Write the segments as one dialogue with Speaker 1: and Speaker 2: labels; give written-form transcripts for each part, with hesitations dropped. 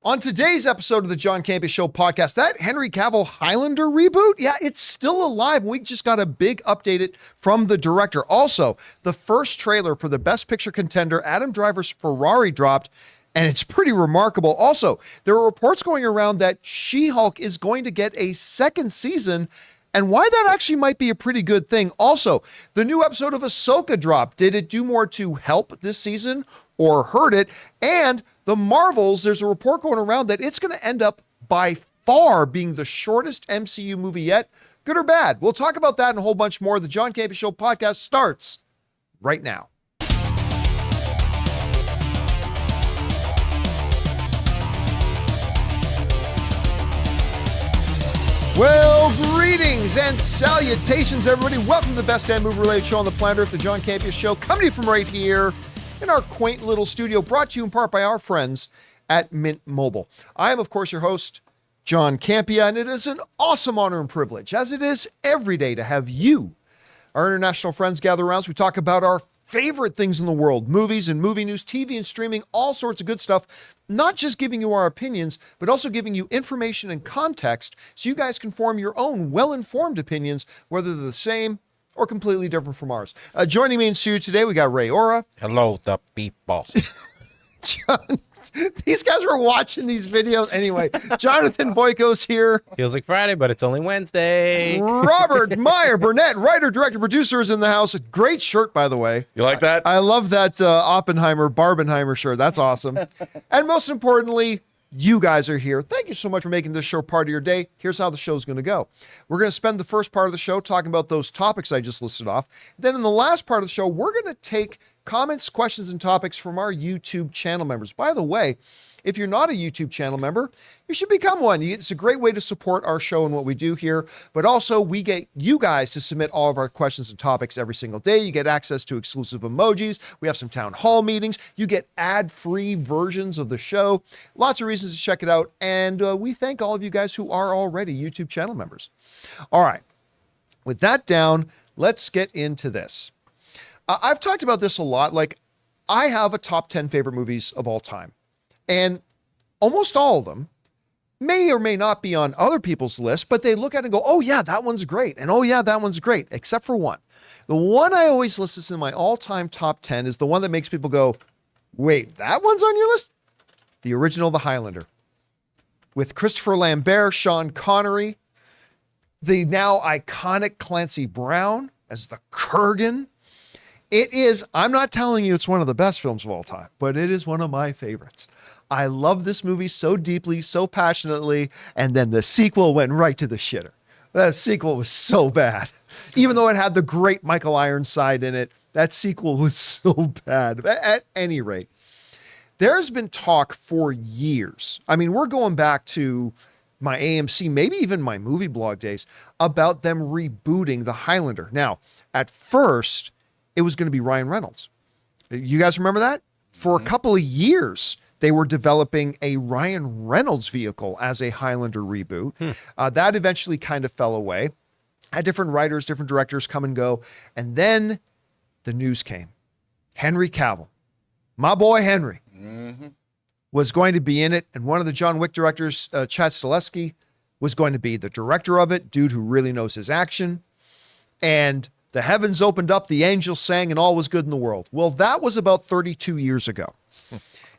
Speaker 1: On today's episode of the John Campea Show podcast, that Henry Cavill Highlander reboot, yeah, it's still alive. We just got a big update from the director. Also, the first trailer for the Best Picture contender, Adam Driver's Ferrari, dropped, and it's pretty remarkable. Also, there are reports going around that She-Hulk is going to get a second season, and why that actually might be a pretty good thing. Also, the new episode of Ahsoka dropped. Did it do more to help this season or hurt it? And the Marvels, there's a report going around that it's going to end up by far being the shortest MCU movie yet. Good or bad? We'll talk about that and a whole bunch more. The John Campea Show podcast starts right now. Well, greetings and salutations, everybody. Welcome to the best damn movie-related show on the planet Earth, the John Campea Show, coming to you from right here in our quaint little studio, brought to you in part by our friends at Mint Mobile. I am, of course, your host, John Campea, and it is an awesome honor and privilege, as it is every day, to have you, our international friends, gather around as we talk about our favorite things in the world, movies and movie news, TV and streaming, all sorts of good stuff, not just giving you our opinions, but also giving you information and context so you guys can form your own well-informed opinions, whether they're the same or completely different from ours. Joining me in studio today, we got Ray Ora.
Speaker 2: Hello, the people.
Speaker 1: John, these guys were watching these videos. Anyway, Jonathan Boyko's here.
Speaker 2: Feels like Friday, but it's only Wednesday.
Speaker 1: Robert Meyer Burnett, writer, director, producer, is in the house. Great shirt, by the way.
Speaker 3: You like that?
Speaker 1: I love that Barbenheimer shirt. That's awesome. And most importantly, you guys are here. Thank you so much for making this show part of your day. Here's how the show's going to go. We're going to spend the first part of the show talking about those topics I just listed off. Then in the last part of the show, we're going to take comments, questions, and topics from our YouTube channel members. By the way, if you're not a YouTube channel member, you should become one. It's a great way to support our show and what we do here, but also we get you guys to submit all of our questions and topics every single day. You get access to exclusive emojis. We have some town hall meetings. You get ad-free versions of the show. Lots of reasons to check it out, and we thank all of you guys who are already YouTube channel members. All right, with that down, let's get into this. I've talked about this a lot. Like, I have a top 10 favorite movies of all time. And almost all of them may or may not be on other people's list, but they look at it and go, oh yeah, that one's great. And oh yeah, that one's great, except for one. The one I always list as in my all-time top 10 is the one that makes people go, wait, that one's on your list? The original, The Highlander. With Christopher Lambert, Sean Connery, the now iconic Clancy Brown as the Kurgan. It is, I'm not telling you it's one of the best films of all time, but it is one of my favorites. I love this movie so deeply, so passionately, and then the sequel went right to the shitter. That sequel was so bad. Even though it had the great Michael Ironside in it, that sequel was so bad. At any rate, there's been talk for years. I mean, we're going back to my AMC, maybe even my movie blog days, about them rebooting The Highlander. Now, at first, it was going to be Ryan Reynolds. You guys remember that? For a couple of years, they were developing a Ryan Reynolds vehicle as a Highlander reboot. That eventually kind of fell away. Had different writers, different directors come and go. And then the news came. Henry Cavill, my boy Henry, was going to be in it. And one of the John Wick directors, Chad Stahelski, was going to be the director of it, dude who really knows his action. And the heavens opened up, the angels sang, and all was good in the world. Well, that was about 32 years ago.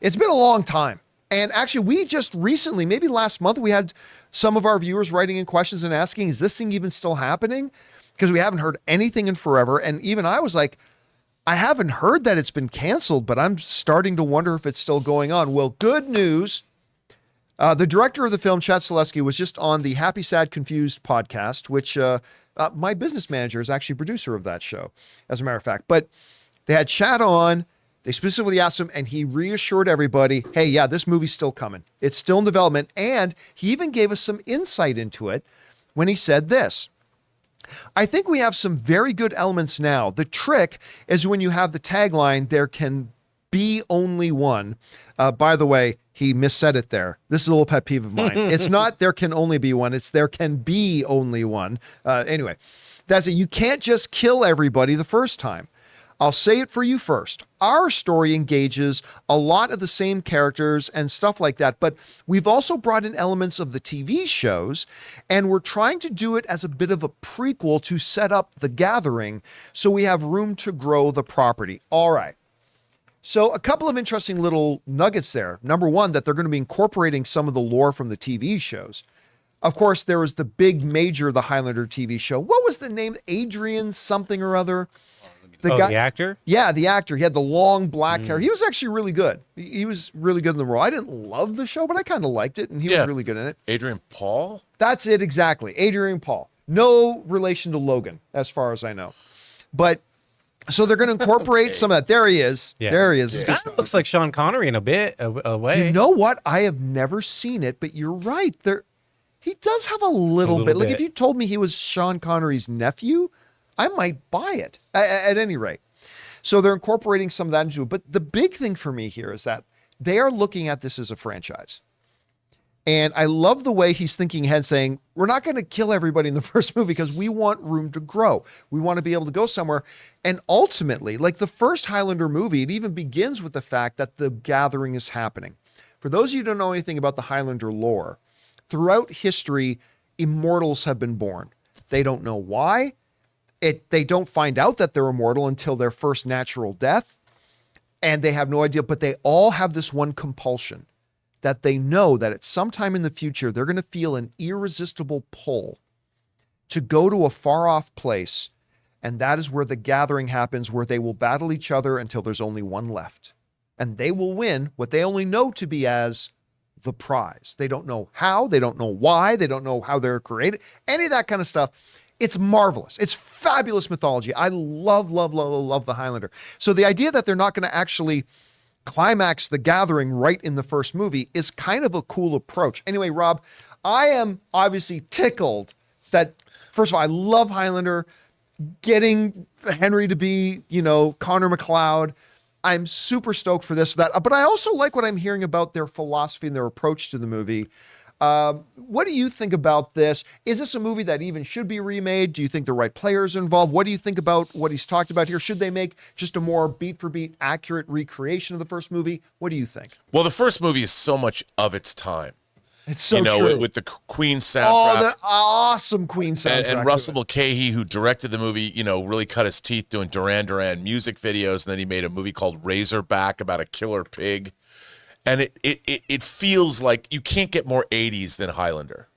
Speaker 1: It's been a long time. And actually, we just recently, maybe last month, we had some of our viewers writing in questions and asking, is this thing even still happening? Because we haven't heard anything in forever. And even I was like, I haven't heard that it's been canceled, but I'm starting to wonder if it's still going on. Well, good news. The director of the film, Chad Stahelski, was just on the Happy, Sad, Confused podcast, which my business manager is actually producer of that show, as a matter of fact. But they had Chad on. They specifically asked him, and he reassured everybody, hey, yeah, this movie's still coming. It's still in development. And he even gave us some insight into it when he said this. I think we have some very good elements now. The trick is when you have the tagline, there can be only one. By the way, he missaid it there. This is a little pet peeve of mine. It's not there can only be one. It's there can be only one. Anyway, that's it. You can't just kill everybody the first time. I'll say it for you first. Our story engages a lot of the same characters and stuff like that, but we've also brought in elements of the TV shows, and we're trying to do it as a bit of a prequel to set up The Gathering so we have room to grow the property. All right. So a couple of interesting little nuggets there. Number one, that they're going to be incorporating some of the lore from the TV shows. Of course, there was the big major, the Highlander TV show. What was the name? Adrian something or other?
Speaker 2: The actor?
Speaker 1: Yeah, the actor. He had the long black hair. He was actually really good. He was really good in the role. I didn't love the show, but I kind of liked it, and he was really good in it.
Speaker 3: Adrian Paul?
Speaker 1: That's it, exactly. Adrian Paul. No relation to Logan, as far as I know. But, so they're going to incorporate some of that. There he is.
Speaker 2: Yeah.
Speaker 1: There he is.
Speaker 2: Kind of looks like Sean Connery in a way.
Speaker 1: You know what? I have never seen it, but you're right. He does have a little bit. Like, if you told me he was Sean Connery's nephew, I might buy it at any rate. So they're incorporating some of that into it. But the big thing for me here is that they are looking at this as a franchise. And I love the way he's thinking ahead, saying, we're not going to kill everybody in the first movie because we want room to grow. We want to be able to go somewhere. And ultimately, like the first Highlander movie, it even begins with the fact that the gathering is happening. For those of you who don't know anything about the Highlander lore, throughout history, immortals have been born. They don't know why. They don't find out that they're immortal until their first natural death, and they have no idea, but they all have this one compulsion that they know that at some time in the future, they're going to feel an irresistible pull to go to a far off place, and that is where the gathering happens, where they will battle each other until there's only one left, and they will win what they only know to be as the prize. They don't know how, they don't know why, they don't know how they're created, any of that kind of stuff. It's marvelous. It's fabulous mythology. I love the Highlander. So the idea that they're not going to actually climax the gathering right in the first movie is kind of a cool approach. Anyway, Rob, I am obviously tickled that, first of all, I love Highlander. Getting Henry to be, Connor McLeod. I'm super stoked for this, that, but I also like what I'm hearing about their philosophy and their approach to the movie. What do you think about this? Is this a movie that even should be remade? Do you think the right players are involved? What do you think about what he's talked about here? Should they make just a more beat for beat accurate recreation of the first movie? What do you think?
Speaker 3: Well, the first movie is so much of its time.
Speaker 1: It's so true.
Speaker 3: With the Queen soundtrack.
Speaker 1: Oh, the awesome Queen soundtrack.
Speaker 3: And Russell Mulcahy, who directed the movie, really cut his teeth doing Duran Duran music videos. And then he made a movie called Razorback about a killer pig. And it feels like you can't get more 80s than Highlander.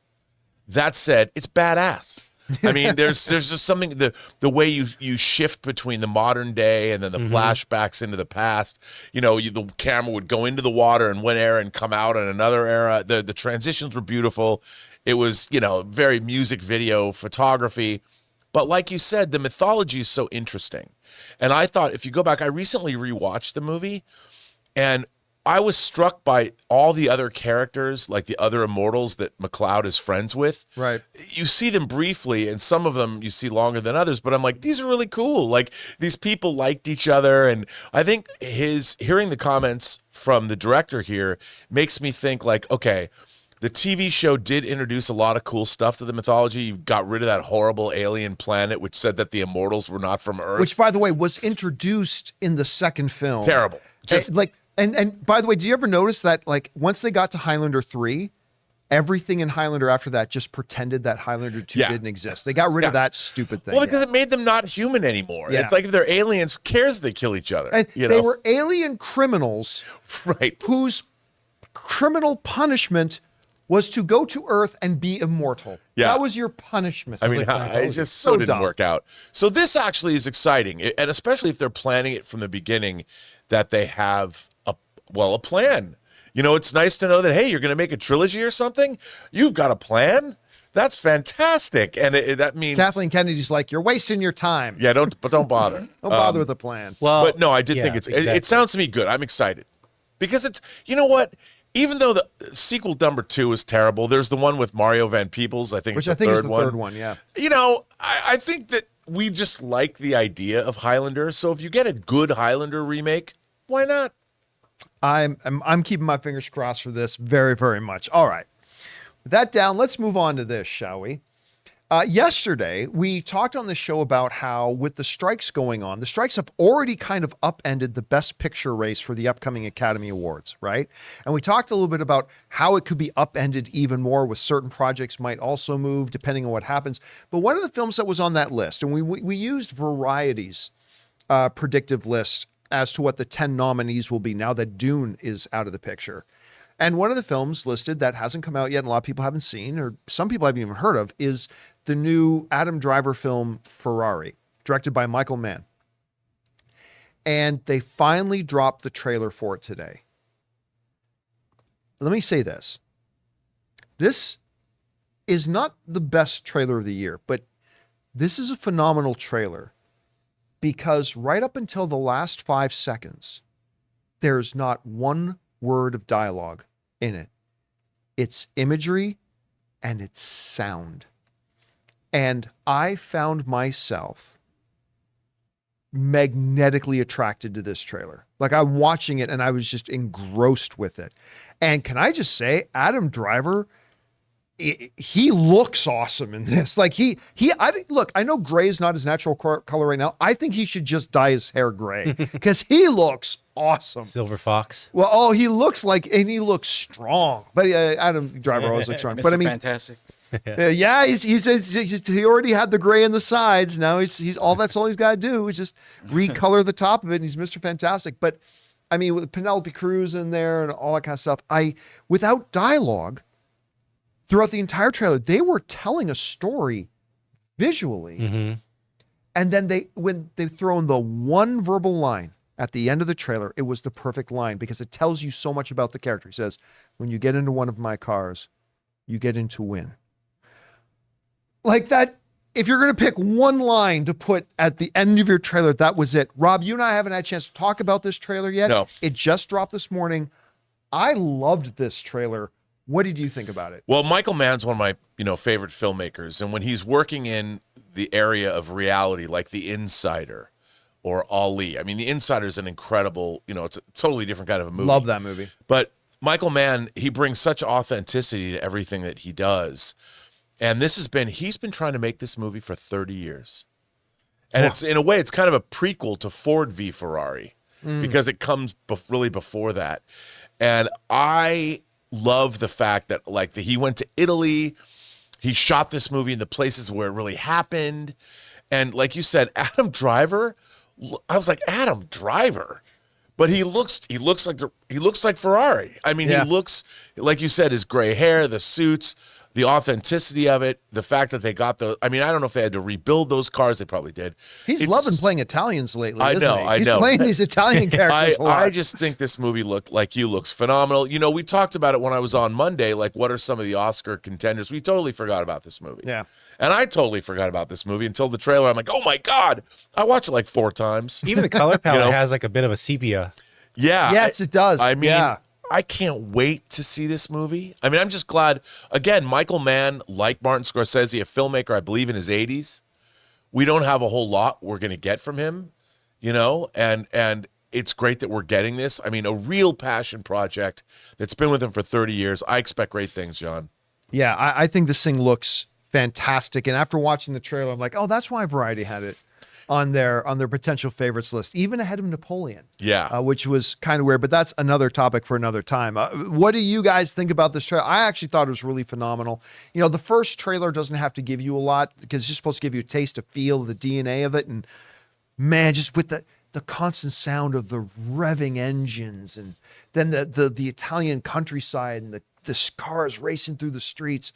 Speaker 3: That said, it's badass. I mean, there's just something, the way you shift between the modern day and then the flashbacks into the past. The camera would go into the water in one era and come out in another era. The transitions were beautiful. It was, very music video photography. But like you said, the mythology is so interesting. And I thought, if you go back, I recently rewatched the movie, and I was struck by all the other characters, like the other immortals that McLeod is friends with.
Speaker 1: Right.
Speaker 3: You see them briefly, and some of them you see longer than others, but I'm like, these are really cool. Like, these people liked each other, and I think hearing the comments from the director here makes me think, like, okay, the TV show did introduce a lot of cool stuff to the mythology. You got rid of that horrible alien planet, which said that the immortals were not from Earth.
Speaker 1: Which, by the way, was introduced in the second film.
Speaker 3: Terrible. Just
Speaker 1: And by the way, do you ever notice that, like, once they got to Highlander 3, everything in Highlander after that just pretended that Highlander 2 didn't exist? They got rid of that stupid thing.
Speaker 3: Well, because it made them not human anymore.
Speaker 1: Yeah.
Speaker 3: It's like, if they're aliens, who cares if they kill each other?
Speaker 1: And they were alien criminals,
Speaker 3: right,
Speaker 1: whose criminal punishment was to go to Earth and be immortal.
Speaker 3: Yeah.
Speaker 1: That was your punishment.
Speaker 3: I mean, it just so didn't
Speaker 1: dumb.
Speaker 3: work out. So this actually is exciting, and especially if they're planning it from the beginning, that they have a plan. It's nice to know that, hey, you're going to make a trilogy or something. You've got a plan. That's fantastic, and that means
Speaker 1: Kathleen Kennedy's like, you're wasting your time.
Speaker 3: Yeah, don't bother.
Speaker 1: Don't bother with the plan.
Speaker 2: Well,
Speaker 3: but no, I did think it sounds to me good. I'm excited because it's, you know what? Even though the sequel number 2 is terrible, there's the one with Mario Van Peebles. I think
Speaker 1: Which
Speaker 3: it's
Speaker 1: I think is
Speaker 3: third
Speaker 1: the
Speaker 3: one.
Speaker 1: third one. Yeah.
Speaker 3: I think that we just like the idea of Highlander. So if you get a good Highlander remake, why not?
Speaker 1: I'm keeping my fingers crossed for this very, very much. All right. With that down, let's move on to this, shall we? Yesterday, we talked on the show about how with the strikes going on, the strikes have already kind of upended the Best Picture race for the upcoming Academy Awards, right? And we talked a little bit about how it could be upended even more with certain projects might also move depending on what happens. But one of the films that was on that list, and we used Variety's predictive list as to what the 10 nominees will be now that Dune is out of the picture. And one of the films listed that hasn't come out yet and a lot of people haven't seen, or some people haven't even heard of, is the new Adam Driver film, Ferrari, directed by Michael Mann. And they finally dropped the trailer for it today. Let me say this. This is not the best trailer of the year, but this is a phenomenal trailer because right up until the last 5 seconds, there's not one word of dialogue in it. It's imagery and it's sound. And I found myself magnetically attracted to this trailer. Like I'm watching it and I was just engrossed with it. And can I just say, Adam Driver, he looks awesome in this. Like look, I know gray is not his natural color right now. I think he should just dye his hair gray because he looks awesome.
Speaker 2: Silver Fox.
Speaker 1: Well, he looks strong. But Adam Driver always looks strong.
Speaker 4: Mr.
Speaker 1: But I mean,
Speaker 4: Fantastic.
Speaker 1: yeah, he says he already had the gray in the sides. Now he's that's all he's got to do is just recolor the top of it. And he's Mr. Fantastic. But I mean, with Penelope Cruz in there and all that kind of stuff, without dialogue throughout the entire trailer, they were telling a story visually.
Speaker 2: Mm-hmm.
Speaker 1: And then when they throw in the one verbal line at the end of the trailer, it was the perfect line because it tells you so much about the character. He says, "When you get into one of my cars, you get in to win." Like that, if you're going to pick one line to put at the end of your trailer, that was it. Rob, you and I haven't had a chance to talk about this trailer yet.
Speaker 3: No.
Speaker 1: It just dropped this morning. I loved this trailer. What did you think about it?
Speaker 3: Well, Michael Mann's one of my, favorite filmmakers. And when he's working in the area of reality, like The Insider or Ali, I mean, The Insider is an incredible, it's a totally different kind of a movie.
Speaker 1: Love that movie.
Speaker 3: But Michael Mann, he brings such authenticity to everything that he does. And he's been trying to make this movie for 30 years. And it's, in a way, it's kind of a prequel to Ford v. Ferrari because it comes really before that. And I love the fact that he went to Italy, he shot this movie in the places where it really happened. And like you said, Adam Driver, I was like, Adam Driver. But he looks like Ferrari. I mean, He looks, like you said, his gray hair, the suits, the authenticity of it, the fact that they got I don't know if they had to rebuild those cars. They probably did.
Speaker 1: He's loving playing Italians lately,
Speaker 3: I
Speaker 1: isn't
Speaker 3: know,
Speaker 1: he?
Speaker 3: I
Speaker 1: He's
Speaker 3: know.
Speaker 1: playing these Italian characters a lot.
Speaker 3: I just think this movie looks phenomenal. We talked about it when I was on Monday, like what are some of the Oscar contenders? We totally forgot about this movie.
Speaker 1: Yeah.
Speaker 3: And I totally forgot about this movie until the trailer. I'm like, oh my God. I watched it like 4 times.
Speaker 2: Even the color palette has like a bit of a sepia.
Speaker 3: Yeah.
Speaker 1: Yes, it does.
Speaker 3: I mean, I can't wait to see this movie. I mean, I'm just glad. Again, Michael Mann, like Martin Scorsese, a filmmaker, I believe in his 80s. We don't have a whole lot we're going to get from him, and it's great that we're getting this. I mean, a real passion project that's been with him for 30 years. I expect great things, John.
Speaker 1: Yeah, I think this thing looks fantastic. And after watching the trailer, I'm like, oh, that's why Variety had it on their potential favorites list, even ahead of Napoleon.
Speaker 3: Yeah.
Speaker 1: Which was kind of weird, but that's another topic for another time. What do you guys think about this trailer? I actually thought it was really phenomenal. The first trailer doesn't have to give you a lot because it's just supposed to give you a taste, a feel, the DNA of it. And man, just with the constant sound of the revving engines and then the Italian countryside and the cars racing through the streets,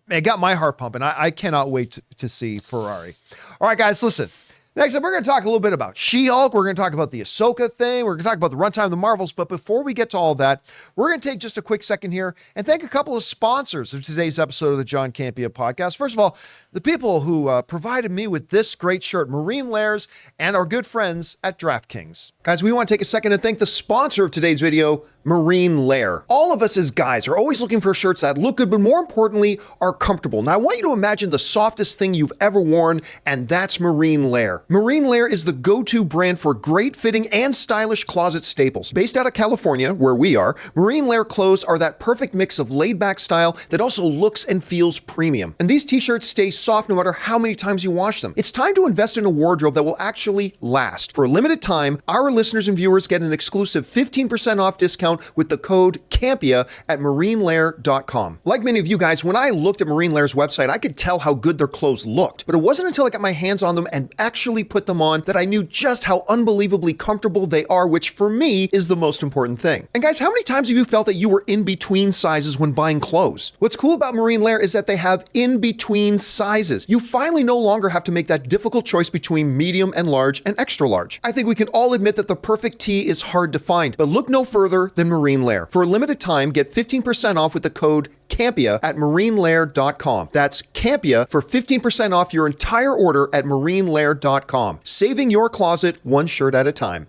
Speaker 1: man, it got my heart pumping. I cannot wait to see Ferrari. All right, guys, listen. Next up, we're going to talk a little bit about She-Hulk. We're going to talk about the Ahsoka thing. We're going to talk about the runtime of the Marvels. But before we get to all that, we're going to take just a quick second here and thank a couple of sponsors of today's episode of the John Campea podcast. First of all, the people who provided me with this great shirt, Marine Lairs, and our good friends at DraftKings. Guys, we want to take a second to thank the sponsor of today's video, Marine Lair. All of us as guys are always looking for shirts that look good, but more importantly, are comfortable. Now, I want you to imagine the softest thing you've ever worn, and that's Marine Lair. Marine Layer is the go-to brand for great fitting and stylish closet staples. Based out of California, where we are, Marine Layer clothes are that perfect mix of laid-back style that also looks and feels premium. And these t-shirts stay soft no matter how many times you wash them. It's time to invest in a wardrobe that will actually last. For a limited time, our listeners and viewers get an exclusive 15% off discount with the code CAMPEA at marinelayer.com. Like many of you guys, when I looked at Marine Layer's website, I could tell how good their clothes looked. But it wasn't until I got my hands on them and actually put them on that I knew just how unbelievably comfortable they are, which for me is the most important thing. And guys, how many times have you felt that you were in between sizes when buying clothes? What's cool about Marine Layer is that they have in between sizes. You finally no longer have to make that difficult choice between medium and large and extra large. I think we can all admit that the perfect tee is hard to find, but look no further than Marine Layer. For a limited time, get 15% off with the code CAMPEA at marinelayer.com. That's CAMPEA for 15% off your entire order at marinelayer.com. Saving your closet one shirt at a time.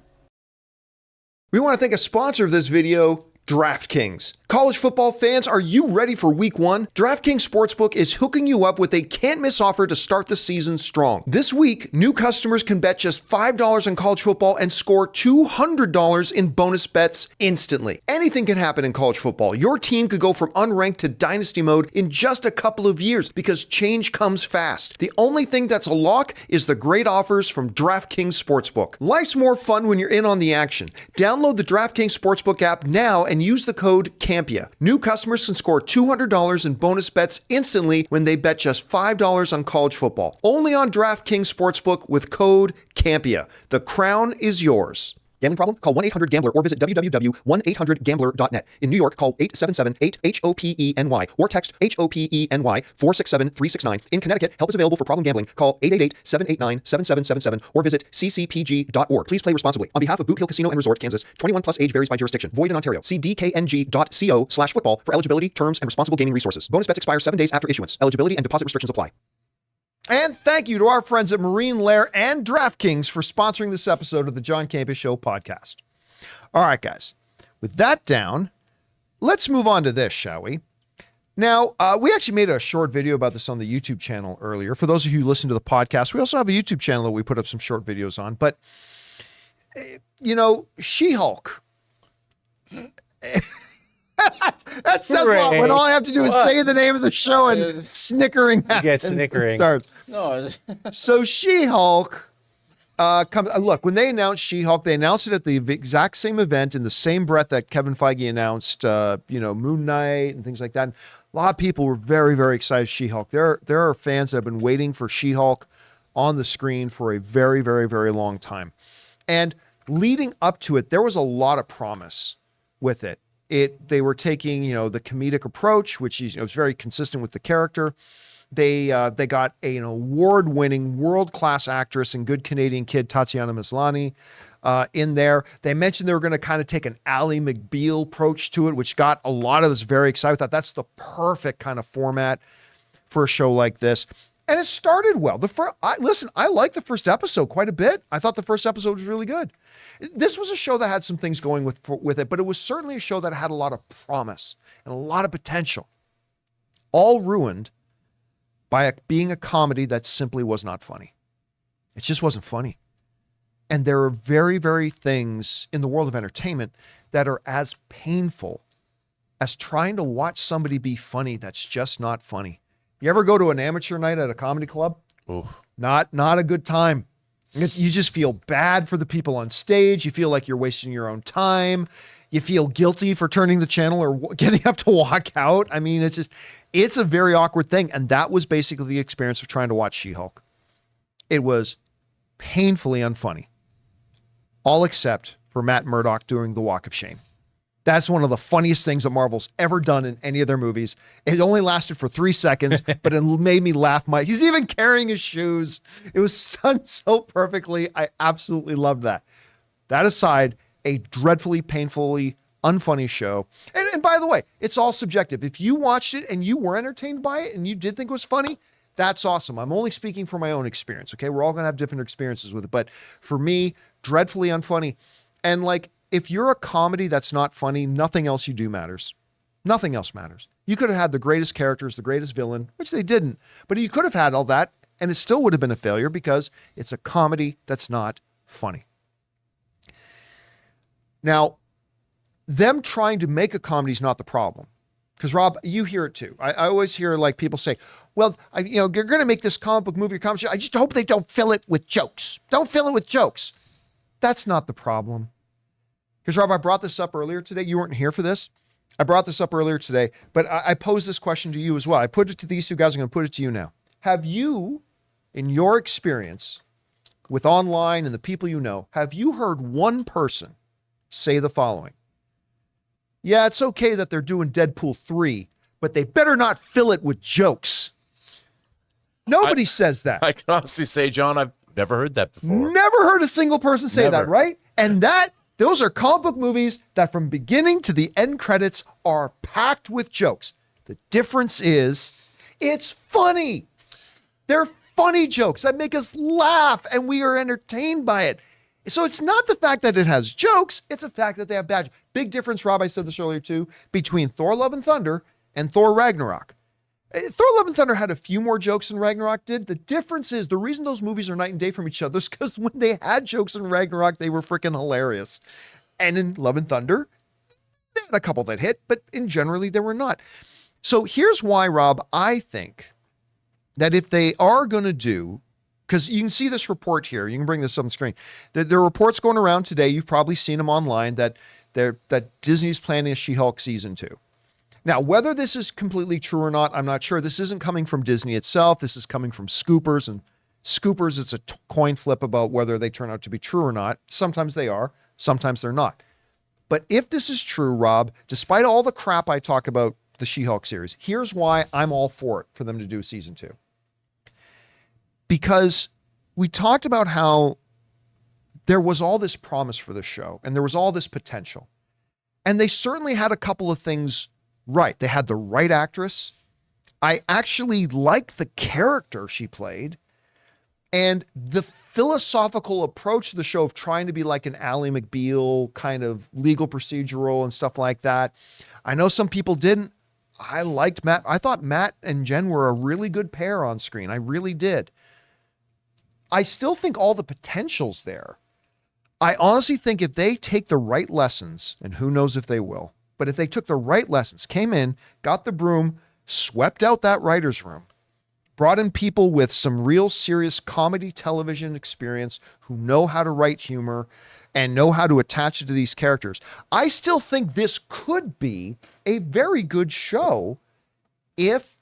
Speaker 1: We want to thank a sponsor of this video, DraftKings. College football fans, are you ready for week one? DraftKings Sportsbook is hooking you up with a can't-miss offer to start the season strong. This week, new customers can bet just $5 on college football and score $200 in bonus bets instantly. Anything can happen in college football. Your team could go from unranked to dynasty mode in just a couple of years because change comes fast. The only thing that's a lock is the great offers from DraftKings Sportsbook. Life's more fun when you're in on the action. Download the DraftKings Sportsbook app now and use the code CAMPEA. New customers can score $200 in bonus bets instantly when they bet just $5 on college football. Only on DraftKings Sportsbook with code CAMPEA. The crown is yours. Gambling problem? Call 1-800-GAMBLER or visit www.1800gambler.net. In New York, call 877-8-HOPENY or text HOPENY 467-369. In Connecticut, help is available for problem gambling. Call 888-789-7777 or visit ccpg.org. Please play responsibly. On behalf of Boot Hill Casino and Resort, Kansas, 21 plus age varies by jurisdiction. Void in Ontario. See dkng.co/football for eligibility, terms, and responsible gaming resources. Bonus bets expire 7 days after issuance. Eligibility and deposit restrictions apply. And thank you to our friends at Marine Layer and DraftKings for sponsoring this episode of the John Campea Show podcast. All right, guys, with that down, let's move on to this, shall we? Now, we actually made a short video about this on the YouTube channel earlier. For those of you who listen to the podcast, we also have a YouTube channel that we put up some short videos on. But, you know, She-Hulk. That says a lot when all I have to do is say the name of the show and snickering
Speaker 2: Get snickering.
Speaker 1: starts.
Speaker 4: No,
Speaker 1: So She-Hulk comes. Look, when they announced She-Hulk, they announced it at the exact same event in the same breath that Kevin Feige announced, Moon Knight and things like that. And a lot of people were very, very excited. She-Hulk. There are fans that have been waiting for She-Hulk on the screen for a very, very, very long time. And leading up to it, there was a lot of promise with it. They were taking, the comedic approach, which is, was very consistent with the character. They got an award-winning, world-class actress and good Canadian kid, Tatiana Maslany, in there. They mentioned they were going to kind of take an Ally McBeal approach to it, which got a lot of us very excited. I thought that's the perfect kind of format for a show like this. And it started well. I liked the first episode quite a bit. I thought the first episode was really good. This was a show that had some things going with it, but it was certainly a show that had a lot of promise and a lot of potential. All ruined by being a comedy that simply was not funny. It just wasn't funny. And there are very, very things in the world of entertainment that are as painful as trying to watch somebody be funny that's just not funny. You ever go to an amateur night at a comedy club?
Speaker 3: Ooh.
Speaker 1: Not a good time. You just feel bad for the people on stage. You feel like you're wasting your own time. You feel guilty for turning the channel or getting up to walk out. I mean, it's a very awkward thing. And that was basically the experience of trying to watch She-Hulk. It was painfully unfunny. All except for Matt Murdock doing the walk of shame. That's one of the funniest things that Marvel's ever done in any of their movies. It only lasted for 3 seconds, but it made me laugh. He's even carrying his shoes. It was done so perfectly. I absolutely loved that. That aside, a dreadfully, painfully unfunny show. And by the way, it's all subjective. If you watched it and you were entertained by it and you did think it was funny, that's awesome. I'm only speaking from my own experience, okay? We're all going to have different experiences with it. But for me, dreadfully unfunny. And if you're a comedy that's not funny, nothing else you do matters. Nothing else matters. You could have had the greatest characters, the greatest villain, which they didn't, but you could have had all that And it still would have been a failure because it's a comedy that's not funny. Now, them trying to make a comedy is not the problem. Because Rob, you hear it too. I always hear like people say, well, you're going to make this comic book movie or comic show. I just hope they don't fill it with jokes. Don't fill it with jokes. That's not the problem. Because Rob, I brought this up earlier today. You weren't here for this. I brought this up earlier today, but I posed this question to you as well. I put it to these two guys. I'm going to put it to you now. Have you, in your experience with online and the people you know, have you heard one person say the following? Yeah, it's okay that they're doing Deadpool 3, but they better not fill it with jokes. Nobody says that.
Speaker 3: I can honestly say, John, I've never heard that before.
Speaker 1: Never heard a single person say
Speaker 3: Never.
Speaker 1: that, right? And those are comic book movies that from beginning to the end credits are packed with jokes. The difference is it's funny. They're funny jokes that make us laugh and we are entertained by it. So it's not the fact that it has jokes, it's the fact that they have bad. Big difference, Rob, I said this earlier too, between Thor Love and Thunder and Thor Ragnarok. Thor Love and Thunder had a few more jokes than Ragnarok did. The difference is the reason those movies are night and day from each other is because when they had jokes in Ragnarok, they were freaking hilarious. And in Love and Thunder, they had a couple that hit, but in generally they were not. So here's why, Rob, I think that if they are going to do, because you can see this report here, you can bring this up on the screen. There are reports going around today, you've probably seen them online, that Disney's planning a She-Hulk season 2. Now, whether this is completely true or not, I'm not sure. This isn't coming from Disney itself. This is coming from Scoopers, and Scoopers, it's a coin flip about whether they turn out to be true or not. Sometimes they are, sometimes they're not. But if this is true, Rob, despite all the crap I talk about the She-Hulk series, here's why I'm all for it, for them to do season 2. Because we talked about how there was all this promise for the show and there was all this potential. And they certainly had a couple of things right. They had the right actress. I actually liked the character she played. And the philosophical approach to the show of trying to be like an Ally McBeal kind of legal procedural and stuff like that. I know some people didn't. I liked Matt. I thought Matt and Jen were a really good pair on screen. I really did. I still think all the potential's there. I honestly think if they take the right lessons, and who knows if they will, but if they took the right lessons, came in, got the broom, swept out that writer's room, brought in people with some real serious comedy television experience who know how to write humor and know how to attach it to these characters, I still think this could be a very good show if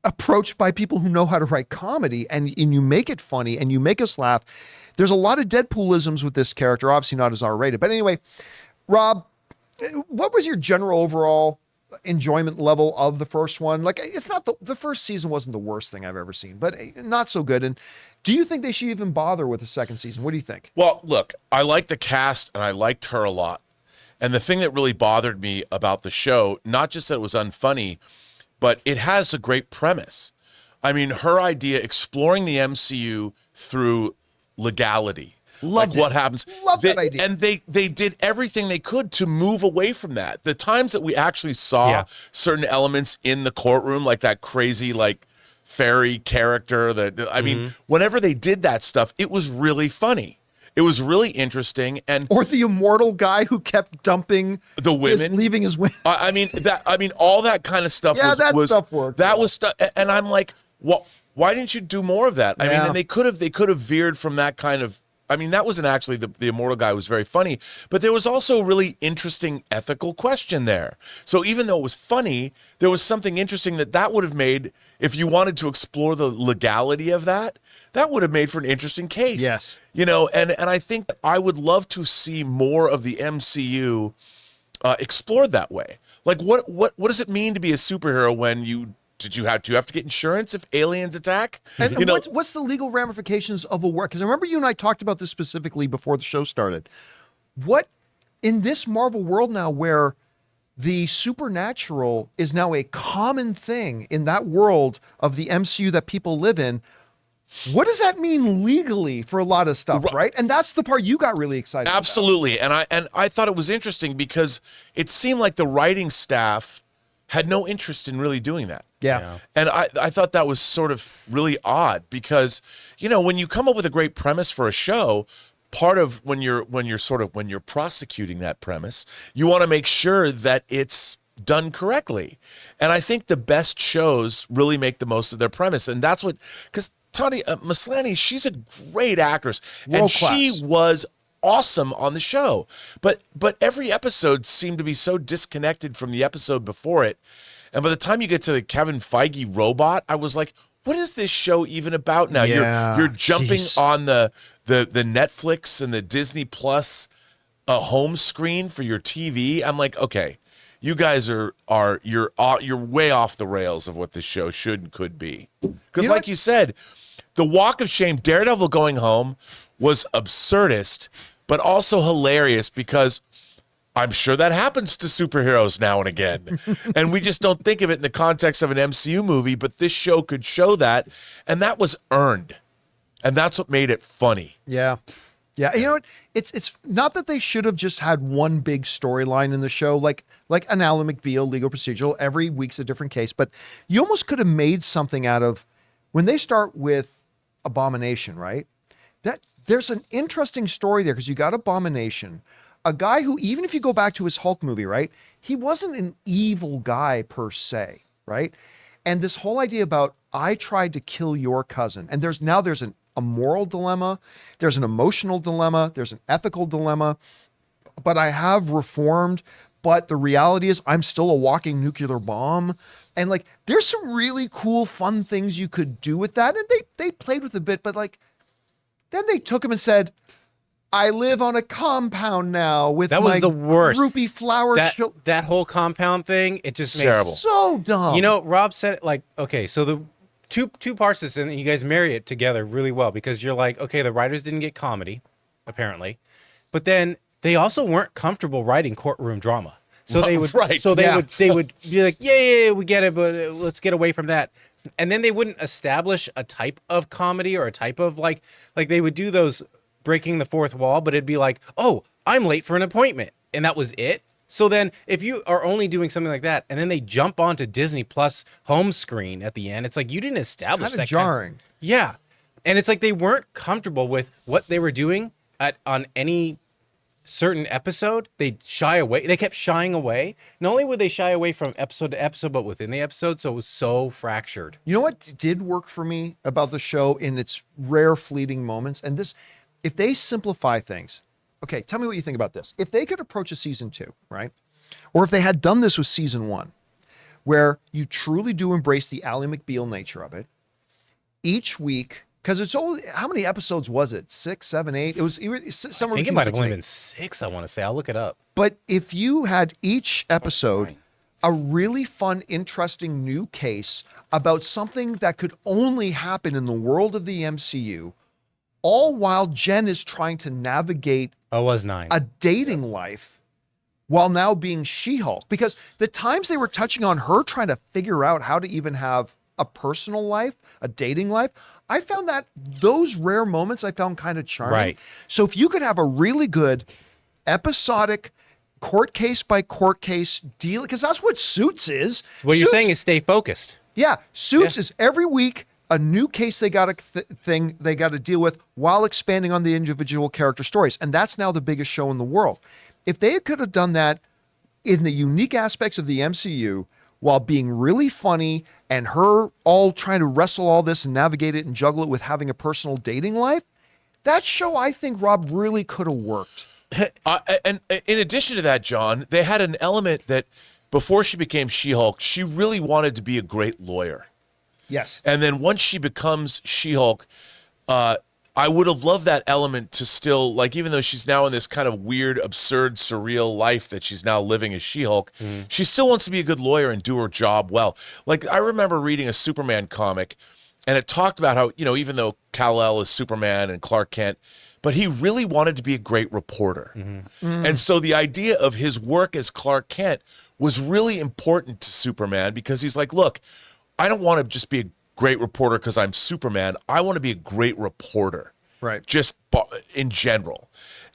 Speaker 1: approached by people who know how to write comedy and you make it funny and you make us laugh. There's a lot of Deadpoolisms with this character, obviously not as R-rated. But anyway, Rob, what was your general overall enjoyment level of the first one? Like, it's not the first season wasn't the worst thing I've ever seen, but not so good. And do you think they should even bother with the second season? What do you think?
Speaker 3: Well, look, I liked the cast and I liked her a lot. And the thing that really bothered me about the show, not just that it was unfunny, but it has a great premise. I mean, her idea exploring the MCU through legality.
Speaker 1: Loved
Speaker 3: like
Speaker 1: it.
Speaker 3: What happens.
Speaker 1: Love that idea.
Speaker 3: And they did everything they could to move away from that. The times that we actually saw certain elements in the courtroom, like that crazy like fairy character, I mean, whenever they did that stuff, it was really funny. It was really interesting, or
Speaker 1: the immortal guy who kept dumping
Speaker 3: the women,
Speaker 1: leaving his women.
Speaker 3: I mean, all that kind of stuff.
Speaker 1: Yeah, that stuff worked.
Speaker 3: That was stuff, and I'm like, well, why didn't you do more of that? I mean, and they could have veered from that kind of. I mean, that wasn't actually the immortal guy was very funny, but there was also a really interesting ethical question there. So even though it was funny, there was something interesting that would have made, if you wanted to explore the legality of that would have made for an interesting case.
Speaker 1: Yes.
Speaker 3: You know, and I think I would love to see more of the MCU explored that way. Like, what does it mean to be a superhero when you have to get insurance if aliens attack?
Speaker 1: And what's the legal ramifications of a work? Because I remember you and I talked about this specifically before the show started. What in this Marvel world now where the supernatural is now a common thing in that world of the MCU that people live in, what does that mean legally for a lot of stuff, right? And that's the part you got really excited about.
Speaker 3: Absolutely. And I thought it was interesting because it seemed like the writing staff had no interest in really doing that.
Speaker 1: Yeah.
Speaker 3: And I thought that was sort of really odd because, you know, when you come up with a great premise for a show, part of when you're prosecuting that premise, you want to make sure that it's done correctly. And I think the best shows really make the most of their premise. And that's what, because Tani Maslany, she's a great actress. And she was awesome on the show. But every episode seemed to be so disconnected from the episode before it. And by the time you get to the Kevin Feige robot, I was like, what is this show even about now?
Speaker 1: Yeah,
Speaker 3: you're jumping on the Netflix and the Disney Plus home screen for your TV. I'm like, okay, you guys you're way off the rails of what this show should and could be. Because like you said, the walk of shame, Daredevil going home was absurdist, but also hilarious because I'm sure that happens to superheroes now and again. And we just don't think of it in the context of an MCU movie, but this show could show that. And that was earned. And that's what made it funny.
Speaker 1: Yeah. Yeah. You know what? It's not that they should have just had one big storyline in the show, like an Ally McBeal legal procedural. Every week's a different case. But you almost could have made something out of when they start with Abomination, right? That there's an interesting story there because you got Abomination. A guy who, even if you go back to his Hulk movie, right, he wasn't an evil guy per se, right? And this whole idea about, I tried to kill your cousin. And there's a moral dilemma. There's an emotional dilemma. There's an ethical dilemma. But I have reformed. But the reality is I'm still a walking nuclear bomb. And like, there's some really cool, fun things you could do with that. And they played with a bit, but like, then they took him and said, I live on a compound now with
Speaker 2: that was
Speaker 1: my
Speaker 2: the worst.
Speaker 1: groupie flower children.
Speaker 2: That whole compound thing, it just
Speaker 3: terrible.
Speaker 2: made
Speaker 1: So dumb.
Speaker 2: You know, Rob said it like, okay, so the two parts of this, and you guys marry it together really well because you're like, okay, the writers didn't get comedy, apparently, but then they also weren't comfortable writing courtroom drama. So they would, they would be like, yeah, we get it, but let's get away from that. And then they wouldn't establish a type of comedy or a type of like they would do those breaking the fourth wall, but it'd be like, oh, I'm late for an appointment. And that was it. So then if you are only doing something like that, and then they jump onto Disney Plus home screen at the end, it's like you didn't establish
Speaker 1: Kinda
Speaker 2: that.
Speaker 1: jarring.
Speaker 2: Yeah. And it's like they weren't comfortable with what they were doing on any certain episode. They'd shy away. They kept shying away. Not only would they shy away from episode to episode, but within the episode. So it was so fractured.
Speaker 1: You know what did work for me about the show in its rare fleeting moments? And this, if they simplify things, okay, tell me what you think about this. If they could approach a season 2, right? Or if they had done this with season 1, where you truly do embrace the Ally McBeal nature of it, each week, because it's only, how many episodes was it? 6, 7, 8? It was somewhere
Speaker 2: I think it
Speaker 1: between
Speaker 2: might
Speaker 1: 6
Speaker 2: have only
Speaker 1: and 8.
Speaker 2: been 6, I want to say. I'll look it up.
Speaker 1: But if you had each episode a really fun, interesting new case about something that could only happen in the world of the MCU, all while Jen is trying to navigate
Speaker 2: Oh, it was 9.
Speaker 1: a dating life while now being She-Hulk. Because the times they were touching on her trying to figure out how to even have a personal life, a dating life, I found that those rare moments I found kind of charming.
Speaker 2: Right.
Speaker 1: So if you could have a really good episodic court case by court case deal, because that's what Suits is.
Speaker 2: What you're
Speaker 1: Suits-
Speaker 2: saying is stay focused.
Speaker 1: Yeah, Suits is every week a new case they got to deal with while expanding on the individual character stories, and that's now the biggest show in the world. If they could have done that in the unique aspects of the MCU while being really funny and her all trying to wrestle all this and navigate it and juggle it with having a personal dating life, that show I think, Rob, really could have worked.
Speaker 3: And in addition to that, John, they had an element that before she became She-Hulk, she really wanted to be a great lawyer.
Speaker 1: Yes.
Speaker 3: And then once she becomes She-Hulk, I would have loved that element to still, like, even though she's now in this kind of weird, absurd, surreal life that she's now living as She-Hulk, she still wants to be a good lawyer and do her job well. Like, I remember reading a Superman comic, and it talked about how, you know, even though Kal-El is Superman and Clark Kent, but he really wanted to be a great reporter. And so the idea of his work as Clark Kent was really important to Superman because he's like, look, I don't want to just be a great reporter because I'm Superman. I want to be a great reporter.
Speaker 1: Right.
Speaker 3: Just in general.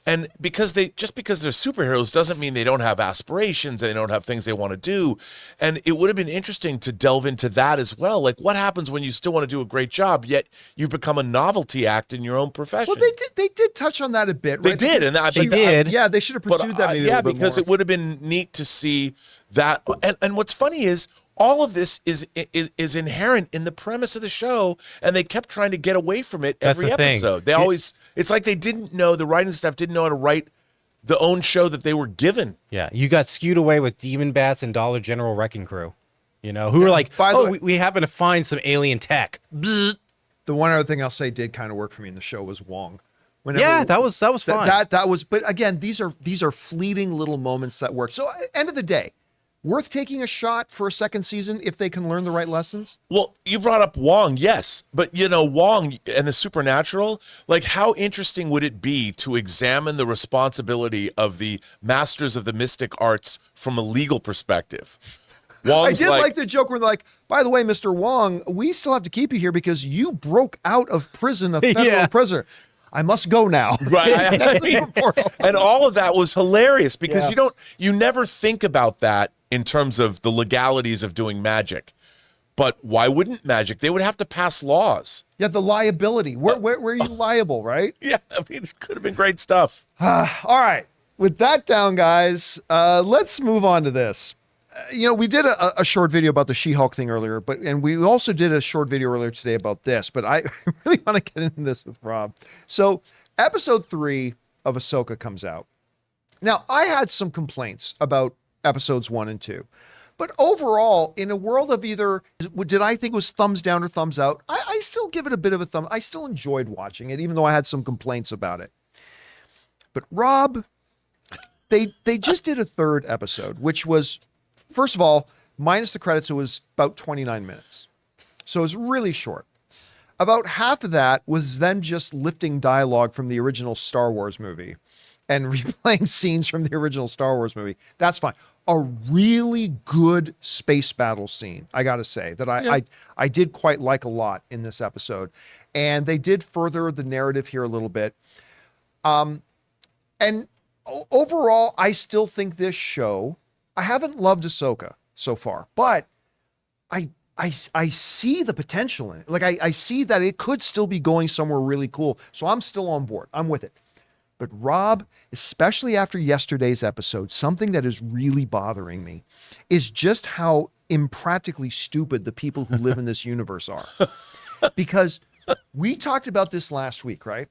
Speaker 3: And because they're superheroes doesn't mean they don't have aspirations, they don't have things they want to do. And it would have been interesting to delve into that as well. Like, what happens when you still want to do a great job, yet you've become a novelty act in your own profession?
Speaker 1: Well, they did touch on that a bit, right?
Speaker 3: They did, and
Speaker 2: They did.
Speaker 1: Yeah, they should have pursued that maybe a little bit
Speaker 3: because
Speaker 1: more.
Speaker 3: it would have been neat to see that. And what's funny is all of this is inherent in the premise of the show, and they kept trying to get away from it
Speaker 2: That's
Speaker 3: every
Speaker 2: the thing.
Speaker 3: episode. They always, it's like they didn't know, the writing staff didn't know how to write the own show that they were given.
Speaker 2: Yeah, you got skewed away with Demon Bats and Dollar General Wrecking Crew, you know, who were like,
Speaker 1: by the way-
Speaker 2: we happen to find some alien tech. Bzz.
Speaker 1: The one other thing I'll say did kind of work for me in the show was Wong.
Speaker 2: Yeah, that was fine.
Speaker 1: That was, but again, these are fleeting little moments that work. So, end of the day, worth taking a shot for a second season if they can learn the right lessons.
Speaker 3: Well, you brought up Wong, yes, but Wong and the supernatural, like, how interesting would it be to examine the responsibility of the masters of the mystic arts from a legal perspective? Wong's
Speaker 1: I did like the joke where they're like, by the way, Mr. Wong, we still have to keep you here because you broke out of prison, a federal
Speaker 2: Yeah.
Speaker 1: prisoner. I must go now.
Speaker 3: Right. And all of that was hilarious because
Speaker 1: Yeah.
Speaker 3: you never think about that in terms of the legalities of doing magic. But why wouldn't magic? They would have to pass laws.
Speaker 1: Yeah, the liability. Where are you liable, right?
Speaker 3: Yeah, I mean, it could have been great stuff.
Speaker 1: All right. With that down, guys, let's move on to this. We did a short video about the She-Hulk thing earlier, and we also did a short video earlier today about this, but I really want to get into this with Rob. So episode 3 of Ahsoka comes out. Now, I had some complaints about episodes 1 and 2, but overall, in a world of either, did I think it was thumbs down or thumbs out? I still give it a bit of a thumb. I still enjoyed watching it, even though I had some complaints about it. But Rob, they just did a third episode, which was, first of all, minus the credits, it was about 29 minutes. So it was really short. About half of that was them just lifting dialogue from the original Star Wars movie and replaying scenes from the original Star Wars movie. That's fine. A really good space battle scene, I got to say, that I did quite like a lot in this episode. And they did further the narrative here a little bit. And overall, I still think this show, I haven't loved Ahsoka so far, but I see the potential in it. Like, I see that it could still be going somewhere really cool. So I'm still on board. I'm with it. But Rob, especially after yesterday's episode, something that is really bothering me is just how impractically stupid the people who live in this universe are. Because we talked about this last week, right?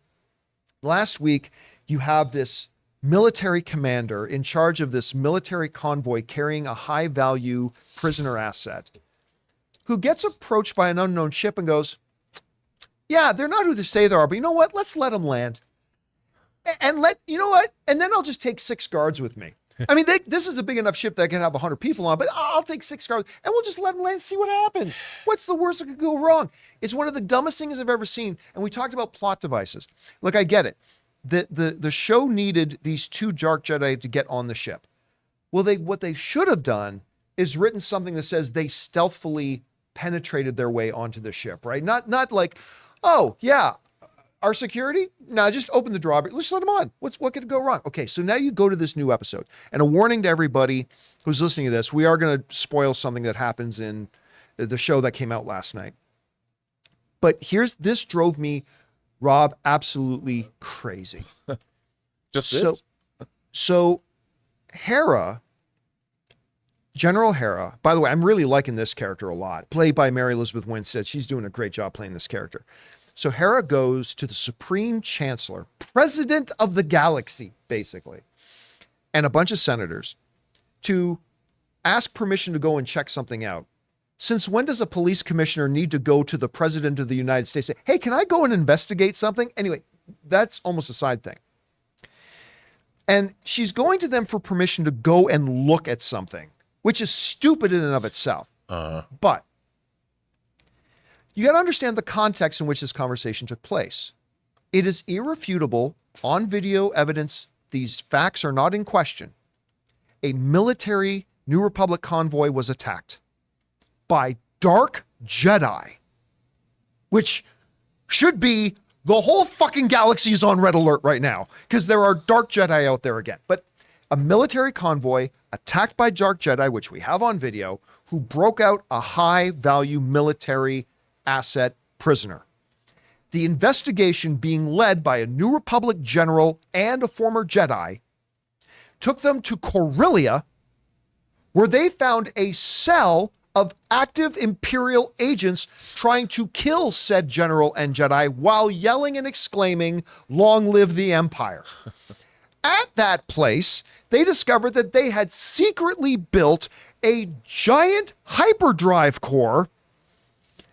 Speaker 1: Last week, you have this military commander in charge of this military convoy carrying a high-value prisoner asset who gets approached by an unknown ship and goes, yeah, they're not who they say they are, but you know what? Let's let them land. And you know what? And then I'll just take 6 guards with me. I mean, this is a big enough ship that I can have 100 people on, but I'll take 6 guards and we'll just let them land and see what happens. What's the worst that could go wrong? It's one of the dumbest things I've ever seen. And we talked about plot devices. Look, I get it. The show needed these 2 dark Jedi to get on the ship. Well, what they should have done is written something that says they stealthily penetrated their way onto the ship, right? Not like, oh yeah, our security? No, just open the drawbridge. Let's let them on. What could go wrong? Okay, so now you go to this new episode. And a warning to everybody who's listening to this, we are going to spoil something that happens in the show that came out last night. But this drove me, Rob, absolutely crazy.
Speaker 3: Just this?
Speaker 1: So Hera, General Hera, by the way, I'm really liking this character a lot, played by Mary Elizabeth Winstead. She's doing a great job playing this character. So Hera goes to the Supreme Chancellor, President of the Galaxy, basically, and a bunch of senators to ask permission to go and check something out. Since when does a police commissioner need to go to the President of the United States and say, hey, can I go and investigate something? Anyway, that's almost a side thing. And she's going to them for permission to go and look at something, which is stupid in and of itself. But you got to understand the context in which this conversation took place. It is irrefutable on video evidence. These facts are not in question. A military New Republic convoy was attacked by dark Jedi, which should be The whole fucking galaxy is on red alert right now because there are dark Jedi out there again. But a military convoy attacked by dark Jedi, which we have on video, who broke out a high-value military asset prisoner. The investigation, being led by a New Republic general and a former Jedi, took them to Corellia, where they found a cell of active Imperial agents trying to kill said general and Jedi while yelling and exclaiming, "Long live the Empire." At that place, they discovered that they had secretly built a giant hyperdrive core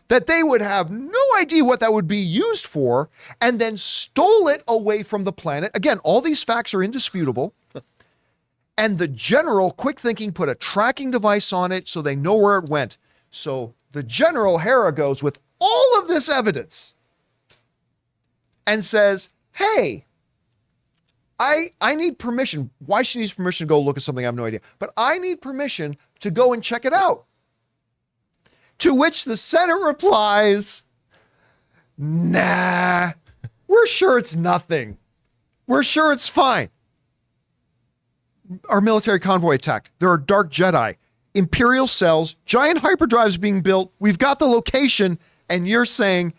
Speaker 1: that they would have no idea what that would be used for, and then stole it away from the planet. Again, all these facts are indisputable. And the general, quick thinking, put a tracking device on it so they know where it went. So the general, Hera, goes with all of this evidence and says, hey, I need permission. Why she needs permission to go look at something, I have no idea. But I need permission to go and check it out. To which the Senate replies, nah, we're sure it's nothing. We're sure it's fine. Our military convoy attacked. There are dark Jedi, Imperial cells, giant hyperdrives being built. We've got the location, and you're saying,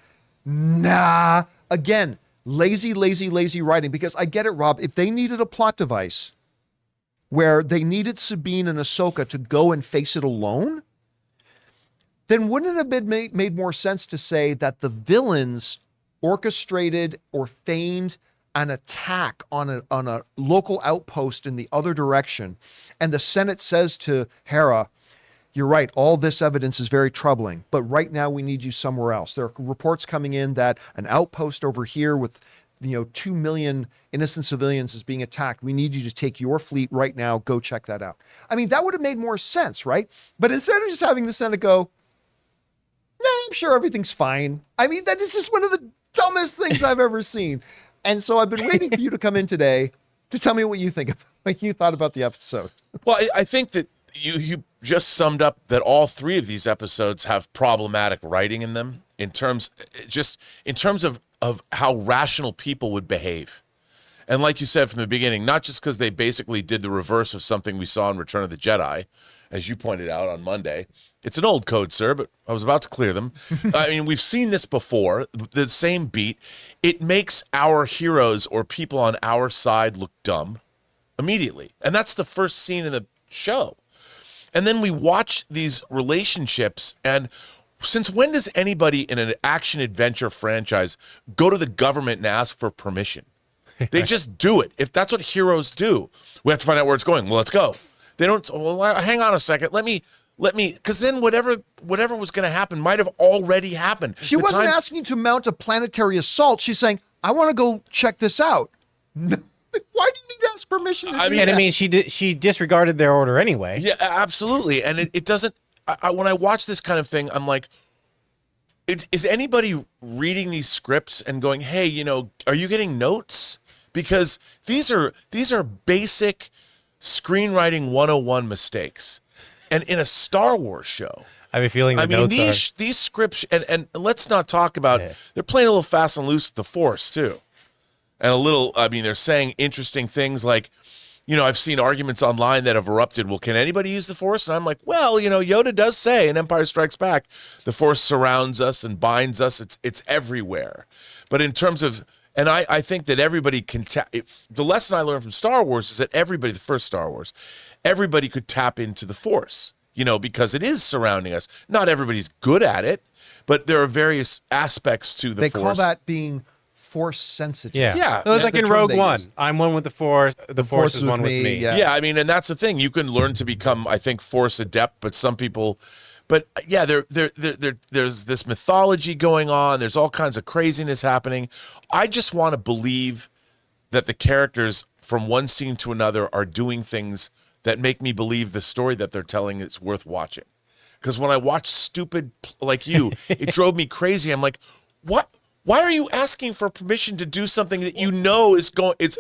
Speaker 1: nah. Again, lazy writing. Because I get it, Rob. If they needed a plot device where they needed Sabine and Ahsoka to go and face it alone, then wouldn't it have been made more sense to say that the villains orchestrated or feigned an attack on a local outpost in the other direction, and the Senate says to Hera, you're right, all this evidence is very troubling, but right now we need you somewhere else. There are reports coming in that an outpost over here with 2 million innocent civilians is being attacked. We need you to take your fleet right now. Go check that out. I mean, that would have made more sense, right? But instead of just having the Senate go, nah, I'm sure everything's fine. I mean, that is just one of the dumbest things I've ever seen. And so I've been waiting for you to come in today to tell me what you think, what you thought about the episode.
Speaker 3: Well, I think that you just summed up that all three of these episodes have problematic writing in them in terms of how rational people would behave. And like you said from the beginning, not just because they basically did the reverse of something we saw in Return of the Jedi, as you pointed out on Monday. It's an old code, sir, but I was about to clear them. I mean, we've seen this before, the same beat. It makes our heroes or people on our side look dumb immediately. And that's the first scene in the show. And then we watch these relationships, and since when does anybody in an action-adventure franchise go to the government and ask for permission? They just do it. If that's what heroes do, we have to find out where it's going. Well, let's go. They don't, well, hang on a second. Let me, because then whatever was going to happen might have already happened.
Speaker 1: She wasn't asking you to mount a planetary assault. She's saying, I want to go check this out. Why do you need to ask permission?
Speaker 2: I mean, she disregarded their order anyway.
Speaker 3: Yeah, absolutely. And it doesn't, when I watch this kind of thing, I'm like, is anybody reading these scripts and going, hey, are you getting notes? Because these are basic screenwriting 101 mistakes. And in a Star Wars show,
Speaker 2: I have a feeling
Speaker 3: these scripts, and let's not talk about, they're playing a little fast and loose with the Force too. And they're saying interesting things like, I've seen arguments online that have erupted. Well, can anybody use the Force? And I'm like, well, Yoda does say in Empire Strikes Back, the Force surrounds us and binds us. It's everywhere. But in terms of, and I think that everybody can the lesson I learned from Star Wars is that the first Star Wars, everybody could tap into the Force, because it is surrounding us. Not everybody's good at it, but there are various aspects to the Force.
Speaker 1: They call that being Force sensitive.
Speaker 3: Yeah.
Speaker 2: It was like in Rogue One. I'm one with the Force. The Force is one with me.
Speaker 3: Yeah, I mean, and that's the thing. You can learn to become, I think, Force adept, but some people... But yeah, there's this mythology going on. There's all kinds of craziness happening. I just want to believe that the characters from one scene to another are doing things that make me believe the story that they're telling is worth watching. Because when I watch stupid like you, it drove me crazy. I'm like, what? Why are you asking for permission to do something that is going? It's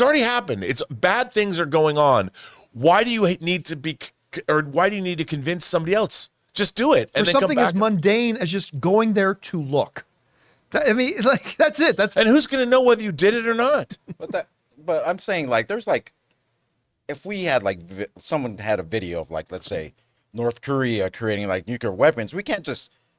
Speaker 3: already happened. It's bad things are going on. Why do you need to convince somebody else? Just do it.
Speaker 1: For something as mundane as just going there to look. I mean, like, that's it.
Speaker 3: And who's going to know whether you did it or not?
Speaker 4: But I'm saying, like, there's like, if we had like someone had a video of, like, let's say North Korea creating like nuclear weapons,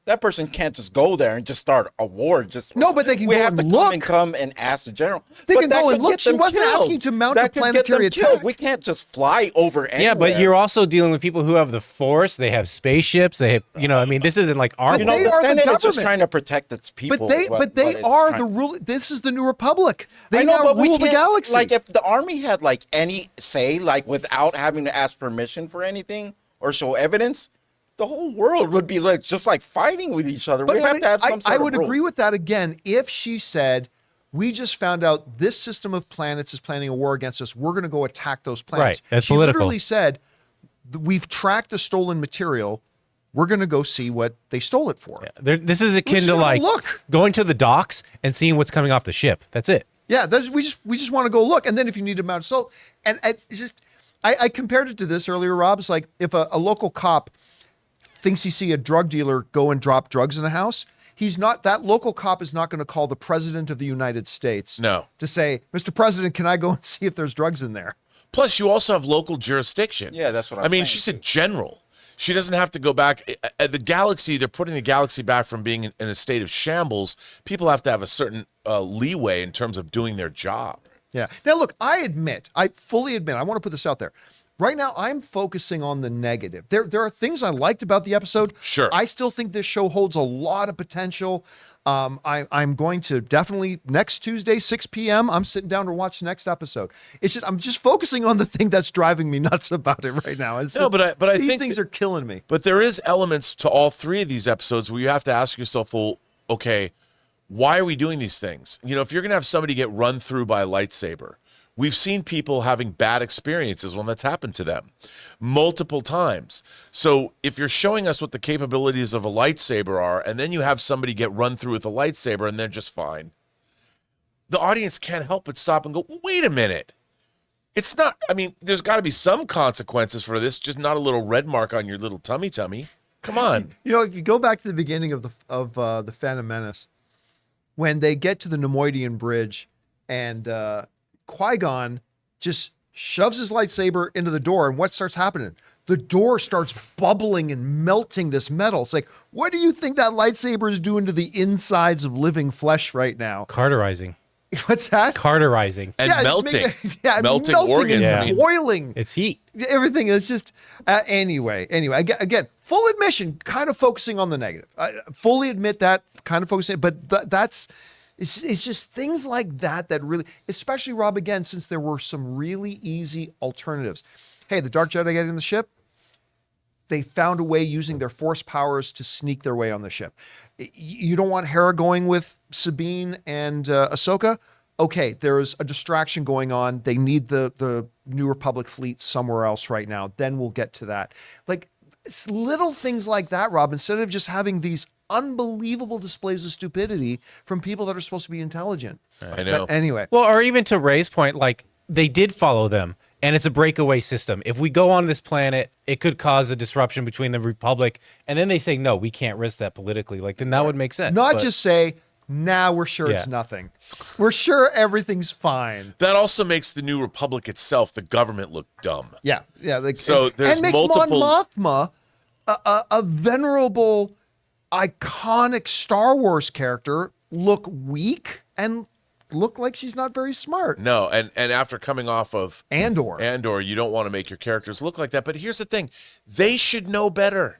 Speaker 4: that person can't just go there and just start a war.
Speaker 1: No, but they can
Speaker 4: we
Speaker 1: go
Speaker 4: have
Speaker 1: and
Speaker 4: to
Speaker 1: look.
Speaker 4: come and ask the general.
Speaker 1: They
Speaker 4: But
Speaker 1: can
Speaker 4: that
Speaker 1: go
Speaker 4: could
Speaker 1: and look.
Speaker 4: get
Speaker 1: She
Speaker 4: them
Speaker 1: wasn't
Speaker 4: killed.
Speaker 1: asking to mount a
Speaker 4: That could get
Speaker 1: planetary
Speaker 4: them killed.
Speaker 1: attack.
Speaker 4: We can't just fly over anywhere.
Speaker 2: Yeah, but you're also dealing with people who have the Force. They have spaceships. They have, I mean, this isn't like our
Speaker 1: But
Speaker 4: You know,
Speaker 1: they
Speaker 4: the
Speaker 1: are the
Speaker 4: Senate is just
Speaker 1: government.
Speaker 4: trying to protect its people.
Speaker 1: But they are the rule. This is the new republic. They
Speaker 4: I know,
Speaker 1: now
Speaker 4: but we
Speaker 1: rule the
Speaker 4: can't,
Speaker 1: galaxy.
Speaker 4: Like, if the army had like any say, like without having to ask permission for anything or show evidence, the whole world would be like just like fighting with each other. We have to have some sort
Speaker 1: I
Speaker 4: of
Speaker 1: would
Speaker 4: rule.
Speaker 1: agree with that again if she said, we just found out this system of planets is planning a war against us. We're going to go attack those planets.
Speaker 2: Right, that's
Speaker 1: she
Speaker 2: political.
Speaker 1: literally said, we've tracked the stolen material. We're going to go see what they stole it for.
Speaker 2: Yeah, this is akin
Speaker 1: Let's
Speaker 2: to
Speaker 1: have a
Speaker 2: like
Speaker 1: look.
Speaker 2: going to the docks and seeing what's coming off the ship. That's it.
Speaker 1: Yeah, we just want to go look, and then if you need to mount assault, and it's just I compared it to this earlier, Rob. It's like if a local cop thinks he see a drug dealer go and drop drugs in a house, that local cop is not going to call the president of the United States
Speaker 3: No.
Speaker 1: to say, Mr. President, can I go and see if there's drugs in there?
Speaker 3: Plus, you also have local jurisdiction.
Speaker 4: Yeah, that's what I'm
Speaker 3: I mean,
Speaker 4: saying,
Speaker 3: she's a general. She doesn't have to go back. The galaxy, they're putting the galaxy back from being in a state of shambles. People have to have a certain leeway in terms of doing their job.
Speaker 1: Yeah. Now, look, I fully admit, I want to put this out there. Right now, I'm focusing on the negative. There are things I liked about the episode.
Speaker 3: Sure.
Speaker 1: I still think this show holds a lot of potential. I'm going to definitely next Tuesday, 6 p.m. I'm sitting down to watch the next episode. I'm just focusing on the thing that's driving me nuts about it right now.
Speaker 3: But I
Speaker 1: these
Speaker 3: think
Speaker 1: things are killing me.
Speaker 3: But there is elements to all three of these episodes where you have to ask yourself, well, okay, why are we doing these things? If you're going to have somebody get run through by a lightsaber, we've seen people having bad experiences when that's happened to them multiple times. So if you're showing us what the capabilities of a lightsaber are, and then you have somebody get run through with a lightsaber and they're just fine, the audience can't help but stop and go, wait a minute. It's not, there's got to be some consequences for this, just not a little red mark on your little tummy. Come on.
Speaker 1: If you go back to the beginning of the Phantom Menace, when they get to the Nemoidian Bridge and Qui-Gon just shoves his lightsaber into the door, and what starts happening? The door starts bubbling and melting this metal. It's like, what do you think that lightsaber is doing to the insides of living flesh right now?
Speaker 2: Carterizing.
Speaker 1: What's that?
Speaker 2: Carterizing.
Speaker 3: And
Speaker 1: it's
Speaker 3: melting.
Speaker 1: melting
Speaker 3: organs.
Speaker 1: and boiling.
Speaker 2: It's heat.
Speaker 1: Everything is just anyway. Again, full admission, kind of focusing on the negative. I fully admit that, kind of focusing, but that's. It's just things like that really, especially Rob, again, since there were some really easy alternatives. Hey, the Dark Jedi getting the ship, they found a way using their Force powers to sneak their way on the ship. You don't want Hera going with Sabine and Ahsoka? Okay, there's a distraction going on. They need the New Republic fleet somewhere else right now. Then we'll get to that. Like, it's little things like that, Rob, instead of just having these unbelievable displays of stupidity from people that are supposed to be intelligent.
Speaker 3: I know.
Speaker 1: But anyway.
Speaker 2: Well, or even to Ray's point, like they did follow them, and it's a breakaway system. If we go on this planet, it could cause a disruption between the Republic, and then they say, no, we can't risk that politically. Like, then that would make sense.
Speaker 1: Not
Speaker 2: but-
Speaker 1: just say, now we're sure it's
Speaker 2: Yeah.
Speaker 1: nothing. We're sure everything's fine.
Speaker 3: That also makes the New Republic itself, the government, look dumb.
Speaker 1: Yeah. Like,
Speaker 3: So there's
Speaker 1: and makes
Speaker 3: multiple-
Speaker 1: Mon Mothma a venerable, iconic Star Wars character look weak and look like she's not very smart.
Speaker 3: No, and after coming off of
Speaker 1: Andor,
Speaker 3: you don't want to make your characters look like that. But here's the thing. They should know better.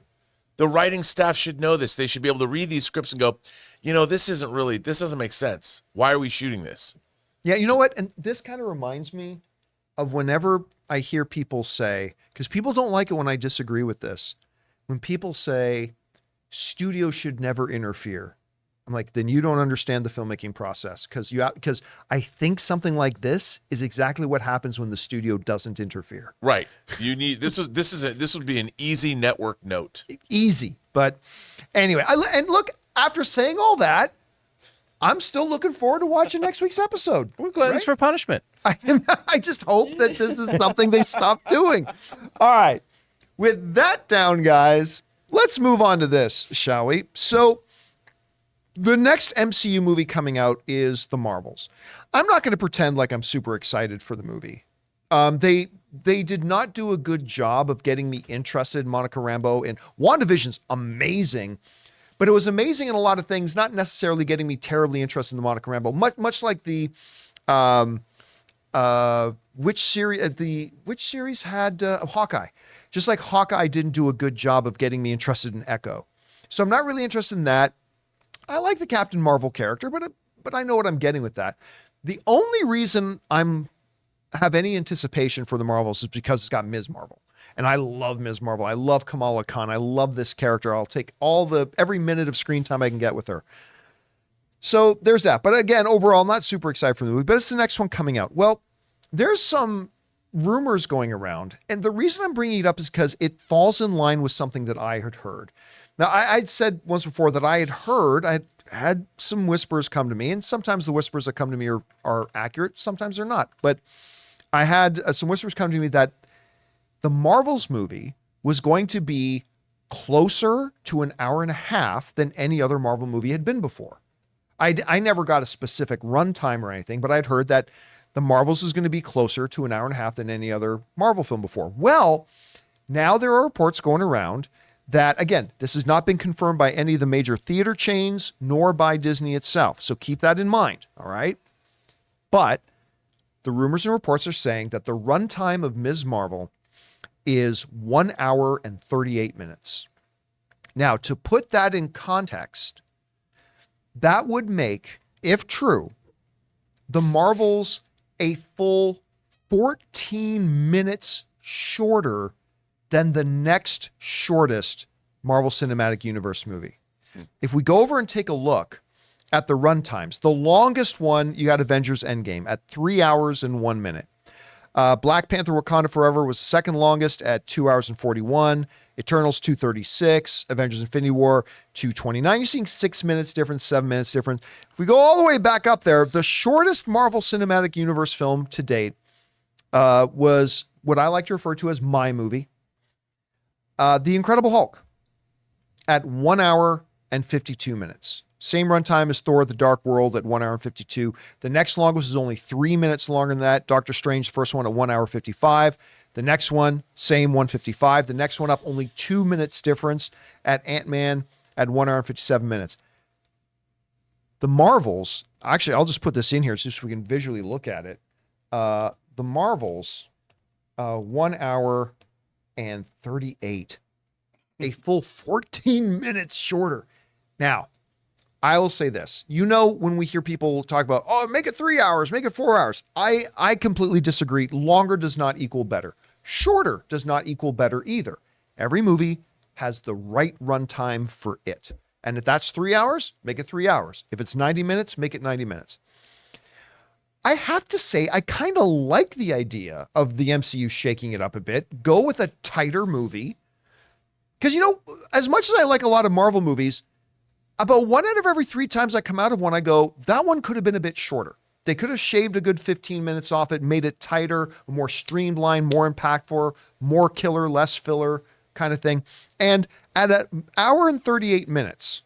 Speaker 3: The writing staff should know this. They should be able to read these scripts and go, this doesn't make sense. Why are we shooting this?
Speaker 1: Yeah, you know what? And this kind of reminds me of whenever I hear people say, because people don't like it when I disagree with this, when people say studios should never interfere. I'm like, then you don't understand the filmmaking process, because I think something like this is exactly what happens when the studio doesn't interfere.
Speaker 3: Right. You need this would be an easy network note.
Speaker 1: Easy, but anyway. And look, after saying all that, I'm still looking forward to watching next week's episode.
Speaker 2: We're glad it's for punishment.
Speaker 1: I just hope that this is something they stop doing. All right. With that down, guys, let's move on to this, shall we? So The next MCU movie coming out is The Marvels. I'm not going to pretend like I'm super excited for the movie. They did not do a good job of getting me interested in Monica Rambeau, and WandaVision's amazing, but it was amazing in a lot of things, not necessarily getting me terribly interested in the Monica Rambeau. Much like the which series had Hawkeye. Just like Hawkeye didn't do a good job of getting me interested in Echo. So I'm not really interested in that. I like the Captain Marvel character, but I know what I'm getting with that. The only reason have any anticipation for the Marvels is because it's got Ms. Marvel. And I love Ms. Marvel. I love Kamala Khan. I love this character. I'll take every minute of screen time I can get with her. So there's that. But again, overall, not super excited for the movie, but it's the next one coming out. Well, there's some rumors going around. And the reason I'm bringing it up is because it falls in line with something that I had heard. Now, I'd said once before that I had some whispers come to me, and sometimes the whispers that come to me are accurate. Sometimes they're not. But I had some whispers come to me that the Marvels movie was going to be closer to an hour and a half than any other Marvel movie had been before. I never got a specific runtime or anything, but I'd heard that the Marvels is going to be closer to an hour and a half than any other Marvel film before. Well, now there are reports going around that, again, this has not been confirmed by any of the major theater chains nor by Disney itself. So keep that in mind, all right? But the rumors and reports are saying that the runtime of Ms. Marvel is 1 hour and 38 minutes. Now, to put that in context, that would make, if true, the Marvels a full 14 minutes shorter than the next shortest Marvel Cinematic Universe movie. If we go over and take a look at the runtimes, the longest one, you got Avengers Endgame at 3 hours and 1 minute. Black Panther Wakanda Forever was the second longest at 2 hours and 41. Eternals 236. Avengers Infinity War 229. You're seeing 6 minutes difference, 7 minutes difference. If we go all the way back up there, the shortest Marvel Cinematic Universe film to date was what I like to refer to as my movie, The Incredible Hulk, at 1 hour and 52 minutes. Same runtime as Thor: The Dark World at 1 hour and 52. The next longest is only 3 minutes longer than that. Doctor Strange, the first one, at 1 hour 55. The next one, same 155. The next one up, only 2 minutes difference at Ant-Man at 1 hour and 57 minutes. The Marvels, actually, I'll just put this in here just so we can visually look at it. The Marvels, 1 hour and 38. A full 14 minutes shorter. Now, I will say this. You know, when we hear people talk about, oh, make it 3 hours, make it 4 hours. I completely disagree. Longer does not equal better. Shorter does not equal better either. Every movie has the right runtime for it. And if that's 3 hours, make it 3 hours. If it's 90 minutes, make it 90 minutes. I have to say, I kind of like the idea of the MCU shaking it up a bit. Go with a tighter movie. Because, you know, as much as I like a lot of Marvel movies, about 1 out of every 3 times I come out of one, I go, that one could have been a bit shorter. They could have shaved a good 15 minutes off it, made it tighter, more streamlined, more impactful, more killer, less filler kind of thing. And at an hour and 38 minutes,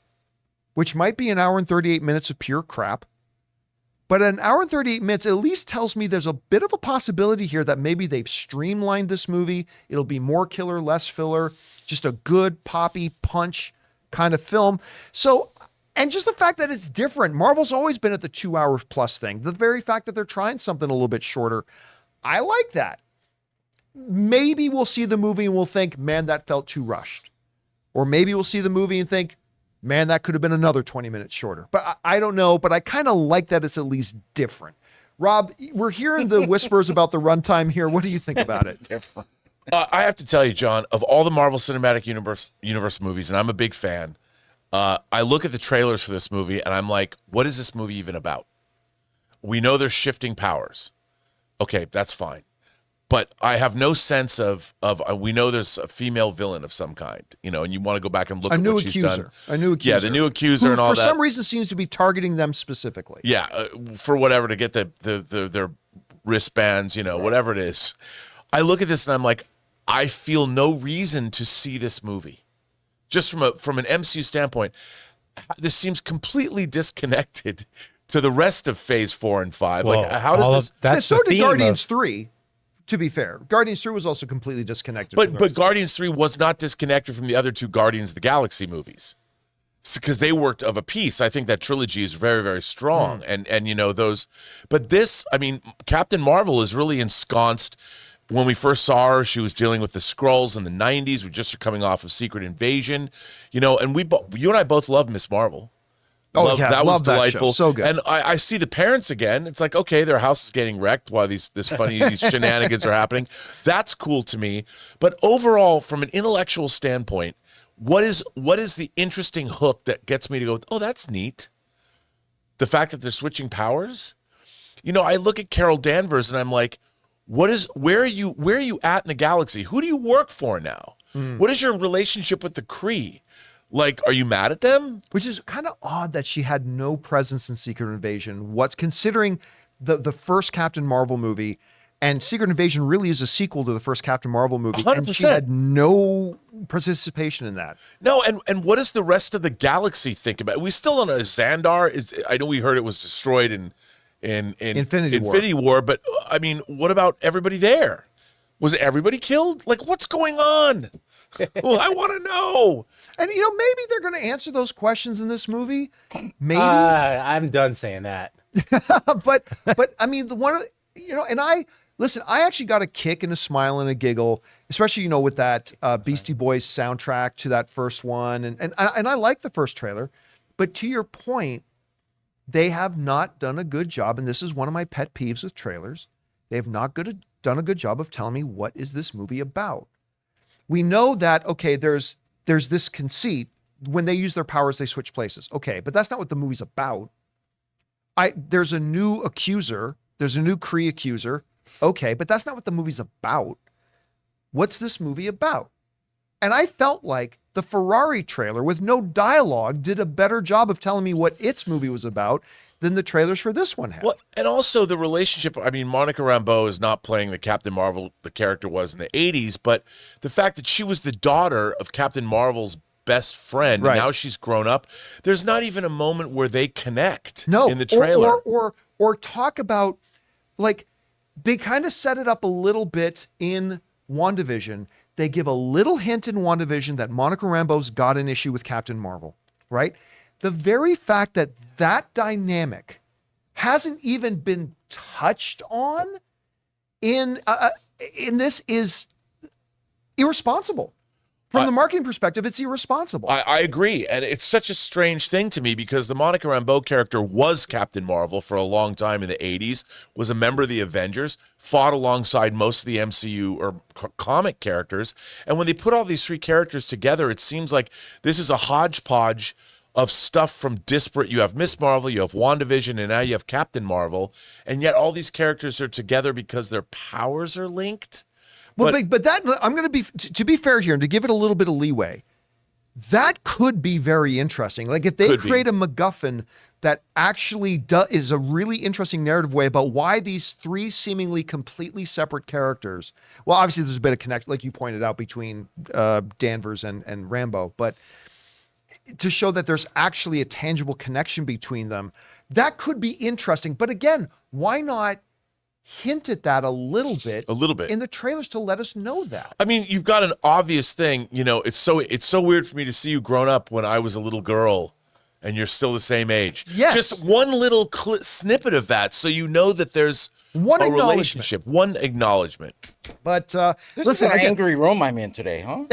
Speaker 1: which might be an hour and 38 minutes of pure crap, but an hour and 38 minutes at least tells me there's a bit of a possibility here that maybe they've streamlined this movie. It'll be more killer, less filler, just a good poppy punch kind of film. So, and just the fact that it's different. Marvel's always been at the 2 hour plus thing. The very fact that they're trying something a little bit shorter, I like that. Maybe we'll see the movie and we'll think, man, that felt too rushed. Or maybe we'll see the movie and think, man, that could have been another 20 minutes shorter. But I don't know, but I kind of like that it's at least different. Rob, we're hearing the whispers about the runtime here. What do you think about it?
Speaker 4: Different.
Speaker 3: I have to tell you, John, of all the Marvel Cinematic Universe movies, and I'm a big fan, I look at the trailers for this movie and I'm like, what is this movie even about? We know there's shifting powers. Okay, that's fine. But I have no sense of we know there's a female villain of some kind, you know, and you want to go back and look at what she's done.
Speaker 1: A new accuser.
Speaker 3: Yeah, the new accuser
Speaker 1: who,
Speaker 3: and all that.
Speaker 1: For some reason seems to be targeting them specifically.
Speaker 3: Yeah, for whatever, to get their wristbands, you know, whatever it is. I look at this and I'm like, I feel no reason to see this movie. Just from an MCU standpoint, this seems completely disconnected to the rest of Phase 4 and 5.
Speaker 2: Well,
Speaker 3: like, how does this?
Speaker 2: that's
Speaker 1: so
Speaker 2: the
Speaker 1: did
Speaker 2: theme
Speaker 1: Guardians
Speaker 2: of,
Speaker 1: 3, to be fair. Guardians 3 was also completely disconnected. from the
Speaker 3: But
Speaker 1: rest of it.
Speaker 3: Guardians 3 was not disconnected from the other two Guardians of the Galaxy movies. Because they worked of a piece. I think that trilogy is very, very strong. And you know, those, but this, I mean, Captain Marvel is really ensconced. When we first saw her, she was dealing with the Skrulls in the 90s. We just are coming off of Secret Invasion, you know, and you and I both love Miss Marvel.
Speaker 1: Oh, yeah,
Speaker 3: that was
Speaker 1: love that show.
Speaker 3: delightful.
Speaker 1: So good.
Speaker 3: And I see the parents again. It's like, okay, their house is getting wrecked while these shenanigans are happening. That's cool to me. But overall, from an intellectual standpoint, what is the interesting hook that gets me to go, oh, that's neat? The fact that they're switching powers? You know, I look at Carol Danvers and I'm like, where are you at in the galaxy? Who do you work for now? What is your relationship with the Kree? Like, are you mad at them?
Speaker 1: Which is kind of odd that she had no presence in Secret Invasion. What's considering the first Captain Marvel movie, and Secret Invasion really is a sequel to the first Captain Marvel movie.
Speaker 3: 100%.
Speaker 1: And she had no participation in that.
Speaker 3: No, and what does the rest of the galaxy think about it? We still don't know. Xandar I know we heard it was destroyed in Infinity War, but I mean, what about everybody there? Was everybody killed? Like, what's going on? Well, I want to know.
Speaker 1: And you know, maybe they're going to answer those questions in this movie. Maybe.
Speaker 2: I'm done saying that.
Speaker 1: but I mean, and I actually got a kick and a smile and a giggle, especially, you know, with that Beastie Boys soundtrack to that first one. And I like the first trailer, but to your point, they have not done a good job. And this is one of my pet peeves with trailers. They have not done a good job of telling me, what is this movie about? We know that, okay, there's this conceit. When they use their powers, they switch places. Okay, but that's not what the movie's about. There's a new accuser. There's a new Kree accuser. Okay, but that's not what the movie's about. What's this movie about? And I felt like the Ferrari trailer with no dialogue did a better job of telling me what its movie was about than the trailers for this one had.
Speaker 3: Well, and also the relationship. I mean, Monica Rambeau is not playing the Captain Marvel the character was in the 80s, but the fact that she was the daughter of Captain Marvel's best friend,
Speaker 1: Right.
Speaker 3: and now she's grown up. There's not even a moment where they connect
Speaker 1: No,
Speaker 3: in the trailer.
Speaker 1: or talk about, like, they kind of set it up a little bit in WandaVision. They give a little hint in WandaVision that Monica Rambeau's got an issue with Captain Marvel, right? The very fact that that dynamic hasn't even been touched on in this is irresponsible. From the marketing perspective, it's irresponsible.
Speaker 3: I agree. And it's such a strange thing to me because the Monica Rambeau character was Captain Marvel for a long time in the 80s, was a member of the Avengers, fought alongside most of the MCU or comic characters. And when they put all these three characters together, it seems like this is a hodgepodge of stuff from disparate. You have Miss Marvel, you have WandaVision, and now you have Captain Marvel. And yet all these characters are together because their powers are linked.
Speaker 1: Well, but that, I'm going to be fair here and to give it a little bit of leeway, that could be very interesting. Like if they create a MacGuffin that actually is a really interesting narrative way about why these three seemingly completely separate characters. Well, obviously there's a bit of connection, like you pointed out, between Danvers and Rambeau, but to show that there's actually a tangible connection between them, that could be interesting. But again, why not hint at that a little bit in the trailers to let us know that?
Speaker 3: I mean, you've got an obvious thing, you know, it's so weird for me to see you grown up when I was a little girl and you're still the same age.
Speaker 1: Yes.
Speaker 3: Just one little snippet of that so you know that there's a relationship, one acknowledgement.
Speaker 1: But
Speaker 4: This
Speaker 1: listen,
Speaker 4: is an
Speaker 1: again,
Speaker 4: angry room I'm in today, huh?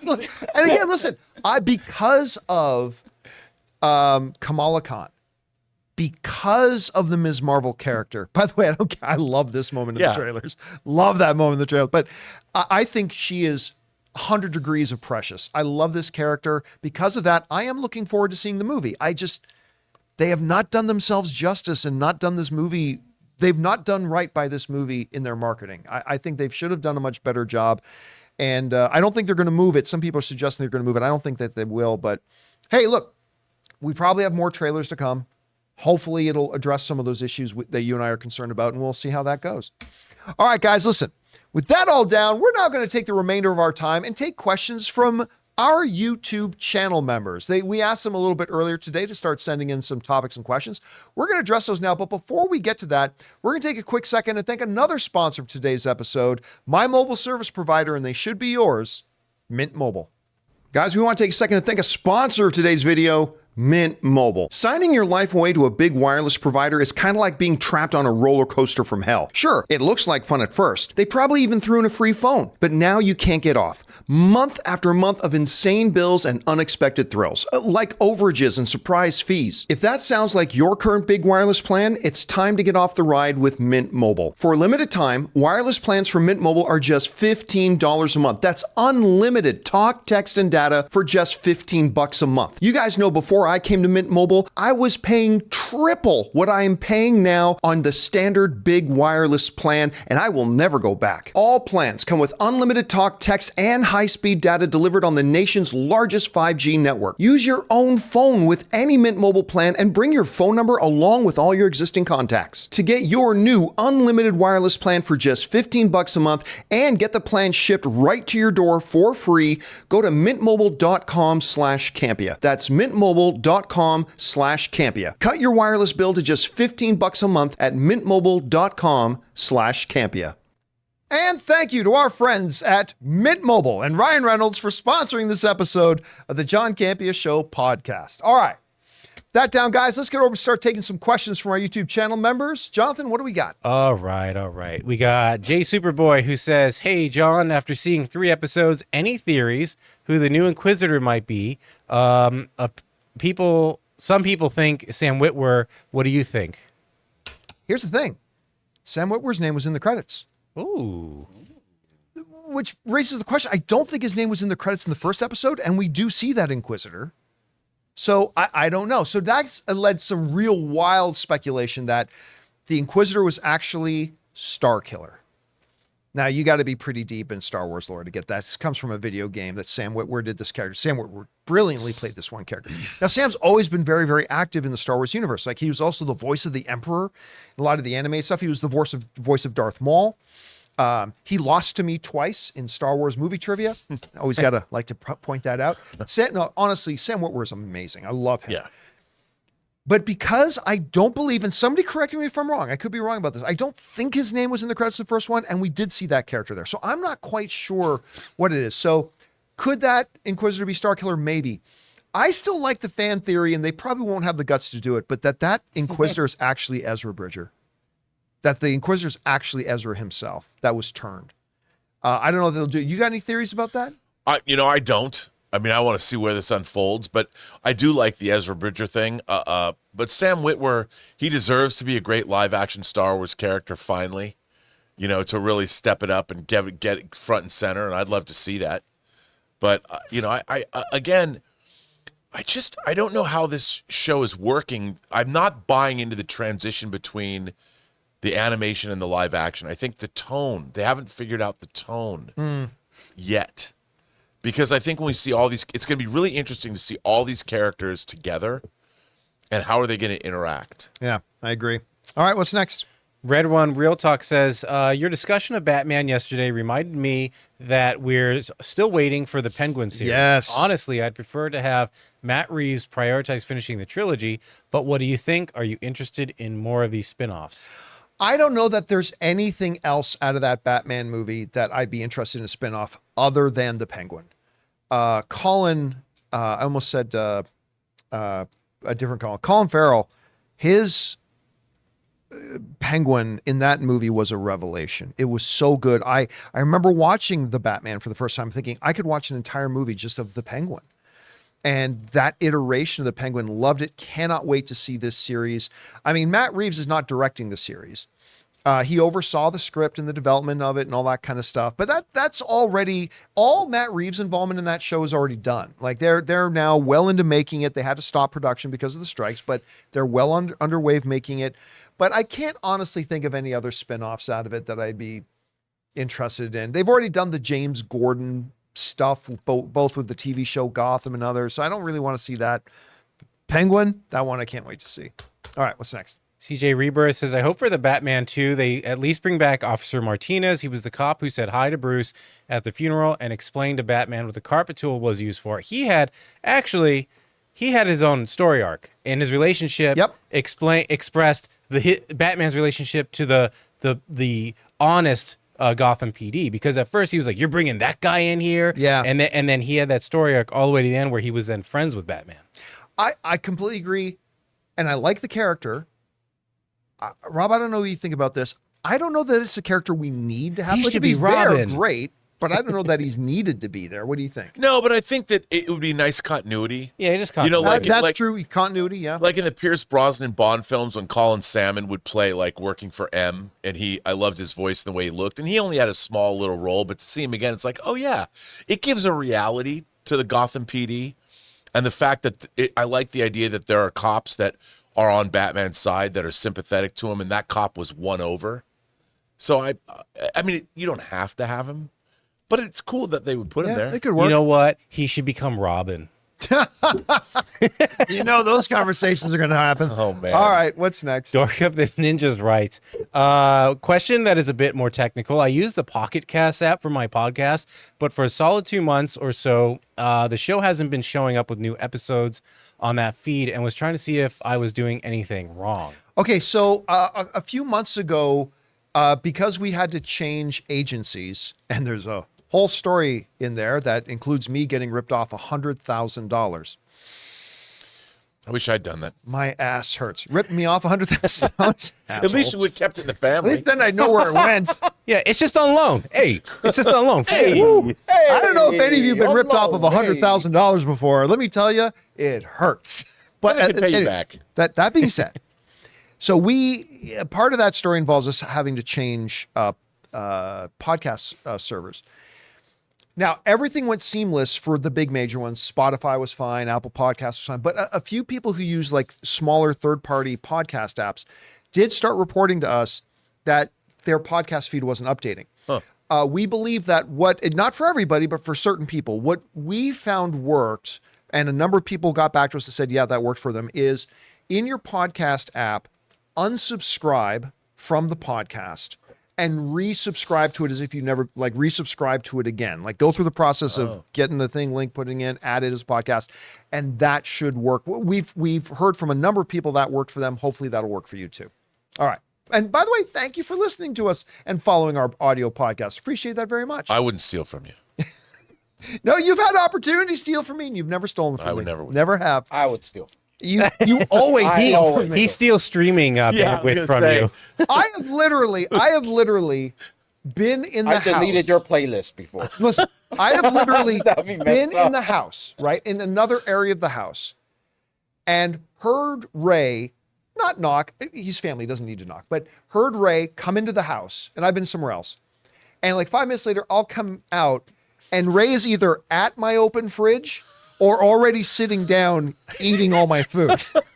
Speaker 1: and again, listen, because of Kamala Khan, because of the Ms. Marvel character. By the way, I love this moment in the trailers. Love that moment in the trailer. But I think she is 100 degrees of precious. I love this character. Because of that, I am looking forward to seeing the movie. They have not done themselves justice and not done this movie. They've not done right by this movie in their marketing. I think they should have done a much better job. And I don't think they're going to move it. Some people are suggesting they're going to move it. I don't think that they will. But hey, look, we probably have more trailers to come. Hopefully it'll address some of those issues that you and I are concerned about, and we'll see how that goes. All right, guys, listen. With that all down, we're now going to take the remainder of our time and take questions from our YouTube channel members. We asked them a little bit earlier today to start sending in some topics and questions. We're going to address those now, but before we get to that, we're going to take a quick second and thank another sponsor of today's episode, my mobile service provider, and they should be yours, Mint Mobile. Guys, we want to take a second to thank a sponsor of today's video, Mint Mobile. Signing your life away to a big wireless provider is kind of like being trapped on a roller coaster from hell. Sure, it looks like fun at first. They probably even threw in a free phone, but now you can't get off. Month after month of insane bills and unexpected thrills, like overages and surprise fees. If that sounds like your current big wireless plan, it's time to get off the ride with Mint Mobile. For a limited time, wireless plans from Mint Mobile are just $15 a month. That's unlimited talk, text, and data for just $15 a month. You guys know before I came to Mint Mobile, I was paying triple what I am paying now on the standard big wireless plan, and I will never go back. All plans come with unlimited talk, text, and high-speed data delivered on the nation's largest 5G network. Use your own phone with any Mint Mobile plan and bring your phone number along with all your existing contacts. To get your new unlimited wireless plan for just $15 a month and get the plan shipped right to your door for free, go to mintmobile.com/Campea. That's mintmobile.com/Campea. Cut your wireless bill to just $15 a month at mintmobile.com/Campea. And thank you to our friends at Mint Mobile and Ryan Reynolds for sponsoring this episode of the John Campea Show podcast. All right, that down, guys. Let's get over and start taking some questions from our YouTube channel members. Jonathan, what do we got?
Speaker 2: All right. We got Jay Superboy who says, "Hey, John, after seeing 3 episodes, any theories who the new Inquisitor might be? Some people think Sam Witwer. What do you think?"
Speaker 1: Here's the thing. Sam Witwer's name was in the credits.
Speaker 2: Ooh.
Speaker 1: Which raises the question. I don't think his name was in the credits in the first episode, and we do see that Inquisitor. So I don't know. So that's led some real wild speculation that the Inquisitor was actually Starkiller. Now, you got to be pretty deep in Star Wars lore to get that. This comes from a video game that Sam Witwer did this character. Sam Witwer brilliantly played this one character. Now, Sam's always been very, very active in the Star Wars universe. Like, he was also the voice of the Emperor in a lot of the anime stuff. He was the voice of Darth Maul. He lost to me twice in Star Wars movie trivia. Always got to like to point that out. Honestly, Sam Witwer is amazing. I love him.
Speaker 3: Yeah.
Speaker 1: But because I don't believe, and somebody correct me if I'm wrong, I could be wrong about this. I don't think his name was in the credits of the first one, and we did see that character there. So I'm not quite sure what it is. So could that Inquisitor be Starkiller? Maybe. I still like the fan theory, and they probably won't have the guts to do it, but that Inquisitor is actually Ezra Bridger. That the Inquisitor is actually Ezra himself. That was turned. I don't know if they'll do. You got any theories about that?
Speaker 3: I don't. I mean, I want to see where this unfolds, but I do like the Ezra Bridger thing. But Sam Witwer, he deserves to be a great live-action Star Wars character finally, to really step it up and get it front and center, and I'd love to see that. But, I don't know how this show is working. I'm not buying into the transition between the animation and the live action. I think the tone, they haven't figured out the tone yet. Because I think when we see all these, it's going to be really interesting to see all these characters together and how are they going to interact.
Speaker 1: Yeah, I agree. All right, what's next?
Speaker 2: Red One Real Talk says, your discussion of Batman yesterday reminded me that we're still waiting for the Penguin series.
Speaker 1: Yes.
Speaker 2: Honestly, I'd prefer to have Matt Reeves prioritize finishing the trilogy, but what do you think? Are you interested in more of these spin-offs?
Speaker 1: I don't know that there's anything else out of that Batman movie that I'd be interested in a spinoff other than the Penguin. Colin, I almost said a different Colin. Colin Farrell, his Penguin in that movie was a revelation. It was so good. I remember watching the Batman for the first time thinking I could watch an entire movie just of the Penguin. And that iteration of the Penguin, loved it. Cannot wait to see this series. I mean, Matt Reeves is not directing the series. He oversaw the script and the development of it and all that kind of stuff. But that's already, all Matt Reeves' involvement in that show is already done. Like they're now well into making it. They had to stop production because of the strikes, but they're well underway of making it. But I can't honestly think of any other spinoffs out of it that I'd be interested in. They've already done the James Gordon stuff, both with the TV show Gotham and others. So I don't really want to see that. Penguin, that one I can't wait to see. All right, what's next?
Speaker 2: CJ Rebirth says, I hope for the Batman 2, they at least bring back Officer Martinez. He was the cop who said hi to Bruce at the funeral and explained to Batman what the carpet tool was used for. He had his own story arc, and his relationship expressed Batman's relationship to the honest Gotham PD, because at first he was like, you're bringing that guy in here.
Speaker 1: Yeah.
Speaker 2: And then he had that story arc all the way to the end where he was then friends with Batman.
Speaker 1: I completely agree. And I like the character. Rob, I don't know what you think about this. I don't know that it's a character we need to have.
Speaker 2: He
Speaker 1: Like,
Speaker 2: should
Speaker 1: if
Speaker 2: be
Speaker 1: he's
Speaker 2: Robin.
Speaker 1: there, great. But I don't know that he's needed to be there. What do you think?
Speaker 3: No, but I think that it would be nice continuity.
Speaker 2: Yeah, just
Speaker 3: You know, like
Speaker 1: That's true. Continuity, yeah.
Speaker 3: Like in the Pierce Brosnan Bond films, when Colin Salmon would play like working for M, and I loved his voice and the way he looked, and he only had a small little role, but to see him again, it's like, oh yeah, it gives a reality to the Gotham PD, and the fact that I like the idea that there are cops that are on Batman's side that are sympathetic to him, and that cop was won over. So I mean, you don't have to have him, but it's cool that they would put him there.
Speaker 1: It could work.
Speaker 2: You know what? He should become Robin.
Speaker 1: You know those conversations are going to happen.
Speaker 3: Oh, man.
Speaker 1: All right, what's next?
Speaker 2: Dork of the Ninjas writes, question that is a bit more technical. I use the Pocket Cast app for my podcast, but for a solid 2 months or so, the show hasn't been showing up with new episodes on that feed, and was trying to see if I was doing anything wrong.
Speaker 1: Okay, so a few months ago, because we had to change agencies, and there's a whole story in there that includes me getting ripped off $100,000.
Speaker 3: I wish I'd done that.
Speaker 1: My ass hurts. Ripping me off $100,000.
Speaker 3: At least we kept it in the
Speaker 1: At
Speaker 3: family.
Speaker 1: least then I know where it went.
Speaker 2: Yeah, it's just on loan. Hey, it's just on loan.
Speaker 3: Hey.
Speaker 1: I don't know if any of you have been
Speaker 4: oh
Speaker 1: ripped off of
Speaker 4: no,
Speaker 1: $100,000 before. Let me tell you, it hurts. But
Speaker 3: I can pay you
Speaker 1: anyway,
Speaker 3: back.
Speaker 1: That being said, so part of that story involves us having to change podcast servers. Now, everything went seamless for the big major ones. Spotify was fine. Apple Podcasts was fine. But a few people who use like smaller third-party podcast apps did start reporting to us that their podcast feed wasn't updating.
Speaker 3: Huh.
Speaker 1: We believe that not for everybody, but for certain people, what we found worked, and a number of people got back to us and said, yeah, that worked for them, is in your podcast app, unsubscribe from the podcast and resubscribe to it as if you never resubscribe to it again. Like go through the process of getting the thing link, putting in, add it as a podcast, and that should work. We've heard from a number of people that worked for them. Hopefully that'll work for you too. All right. And by the way, thank you for listening to us and following our audio podcast. Appreciate that very much.
Speaker 3: I wouldn't steal from you.
Speaker 1: No, you've had opportunity to steal from me and you've never stolen from me.
Speaker 3: I would never.
Speaker 1: Never have.
Speaker 4: I would steal.
Speaker 1: You always
Speaker 4: I
Speaker 1: steal
Speaker 4: always
Speaker 1: from me.
Speaker 2: He steals streaming bandwidth from you.
Speaker 1: I have literally been in the
Speaker 4: I've deleted
Speaker 1: house.
Speaker 4: your playlist before.
Speaker 1: Listen, I have literally
Speaker 4: That'd be messed
Speaker 1: been
Speaker 4: up.
Speaker 1: in the house, right? In another area of the house, and heard Ray not knock. His family doesn't need to knock, but heard Ray come into the house, and I've been somewhere else. And like 5 minutes later, I'll come out, and Ray is either at my open fridge or already sitting down eating all my food.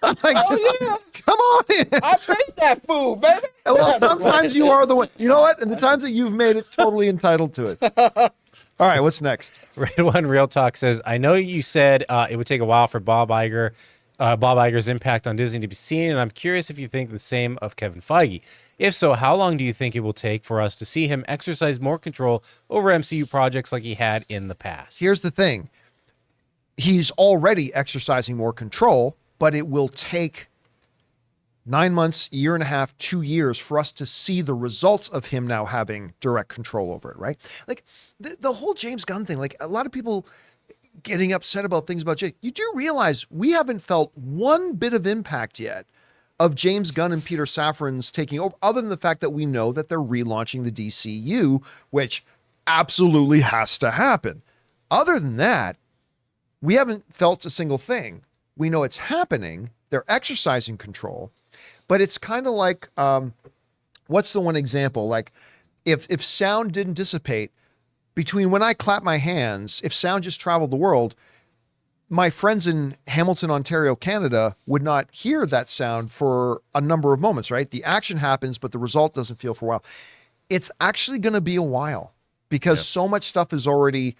Speaker 1: I'm like, come on in.
Speaker 4: I made that food, baby.
Speaker 1: Well, sometimes you are the one. You know what? And the times that you've made it, totally entitled to it. All right, what's next?
Speaker 2: Red One Real Talk says, I know you said it would take a while for Bob Iger's impact on Disney to be seen, and I'm curious if you think the same of Kevin Feige. If so, how long do you think it will take for us to see him exercise more control over MCU projects like he had in the past?
Speaker 1: Here's the thing. He's already exercising more control, but it will take 9 months, a year and a half, 2 years for us to see the results of him now having direct control over it, right? Like the whole James Gunn thing, like a lot of people getting upset about things about James. You do realize we haven't felt one bit of impact yet of James Gunn and Peter Safran's taking over, other than the fact that we know that they're relaunching the DCU, which absolutely has to happen. Other than that, we haven't felt a single thing. We know it's happening. They're exercising control, but it's kind of like, what's the one example? Like if sound didn't dissipate between when I clap my hands, if sound just traveled the world, my friends in Hamilton, Ontario, Canada would not hear that sound for a number of moments, right? The action happens, but the result doesn't feel for a while. It's actually going to be a while because so much stuff is already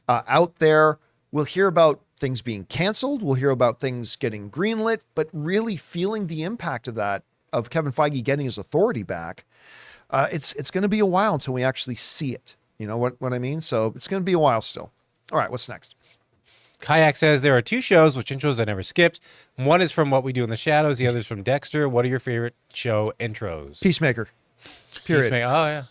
Speaker 1: out there. We'll hear about things being canceled. We'll hear about things getting greenlit, but really feeling the impact of that of Kevin Feige getting his authority back, it's going to be a while until we actually see it. You know what I mean? So it's going to be a while still. All right, what's next?
Speaker 2: Kayak says there are 2 shows with intros I never skipped. One is from What We Do in the Shadows. The other is from Dexter. What are your favorite show intros?
Speaker 1: Peacemaker. Period.
Speaker 2: Peacemaker. Oh, yeah.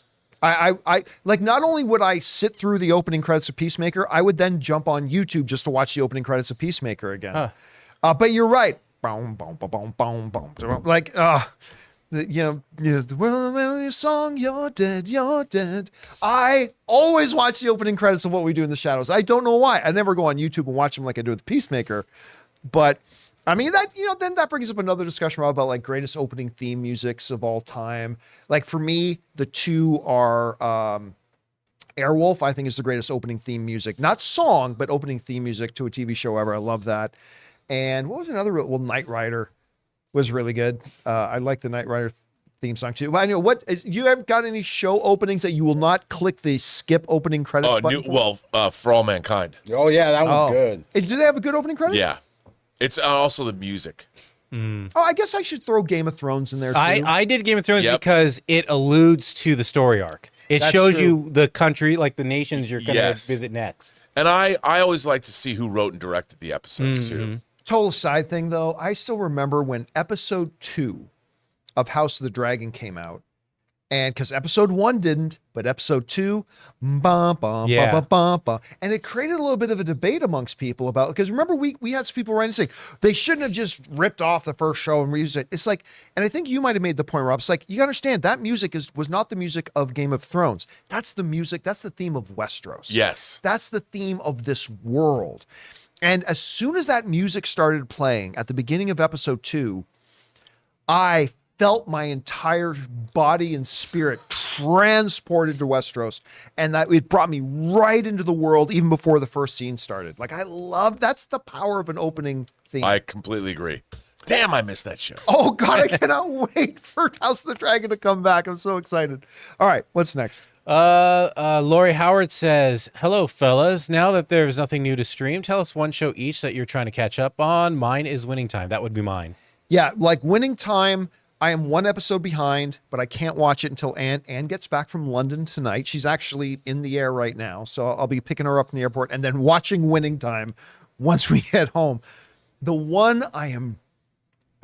Speaker 1: I like, not only would I sit through the opening credits of Peacemaker, I would then jump on YouTube just to watch the opening credits of Peacemaker again.
Speaker 2: Huh.
Speaker 1: But you're right. Boom, boom, boom, boom, boom, boom. Like, the well, song, you're dead, you're dead. I always watch the opening credits of What We Do in the Shadows. I don't know why. I never go on YouTube and watch them like I do with Peacemaker. But I mean, that, then that brings up another discussion about like greatest opening theme musics of all time. Like for me, the 2 are Airwolf, I think, is the greatest opening theme music. Not song, but opening theme music to a TV show ever. I love that. And what was another? Well, Knight Rider was really good. I like the Knight Rider theme song too. But I know you ever got any show openings that you will not click the skip opening credits button for?
Speaker 3: For All Mankind.
Speaker 4: Oh yeah, that one's good.
Speaker 1: Do they have a good opening credit?
Speaker 3: Yeah. It's also the music.
Speaker 1: Oh, I guess I should throw Game of Thrones in there too.
Speaker 2: I did Game of Thrones because it alludes to the story arc. It
Speaker 1: That's
Speaker 2: shows
Speaker 1: true.
Speaker 2: you the country, like the nations you're going to
Speaker 3: Yes.
Speaker 2: visit next.
Speaker 3: And I always like to see who wrote and directed the episodes too.
Speaker 1: Total side thing though, I still remember when episode 2 of House of the Dragon came out, and because episode 1 didn't, but episode 2, and it created a little bit of a debate amongst people about, because remember we had some people writing saying they shouldn't have just ripped off the first show and reused it. It's like, and I think you might have made the point, Rob. It's like, you understand that music was not the music of Game of Thrones. That's the music. That's the theme of Westeros.
Speaker 3: Yes.
Speaker 1: That's the theme of this world. And as soon as that music started playing at the beginning of episode 2, I felt my entire body and spirit transported to Westeros, and that it brought me right into the world even before the first scene started. Like, that's the power of an opening theme.
Speaker 3: I completely agree. Damn, I missed that show.
Speaker 1: Oh God, I cannot wait for House of the Dragon to come back. I'm so excited. All right, what's next?
Speaker 2: Lori Howard says, hello, fellas. Now that there's nothing new to stream, tell us one show each that you're trying to catch up on. Mine is Winning Time. That would be mine.
Speaker 1: Yeah, like Winning Time, I am 1 episode behind, but I can't watch it until Anne gets back from London tonight. She's actually in the air right now, so I'll be picking her up in the airport and then watching Winning Time once we get home. The one I'm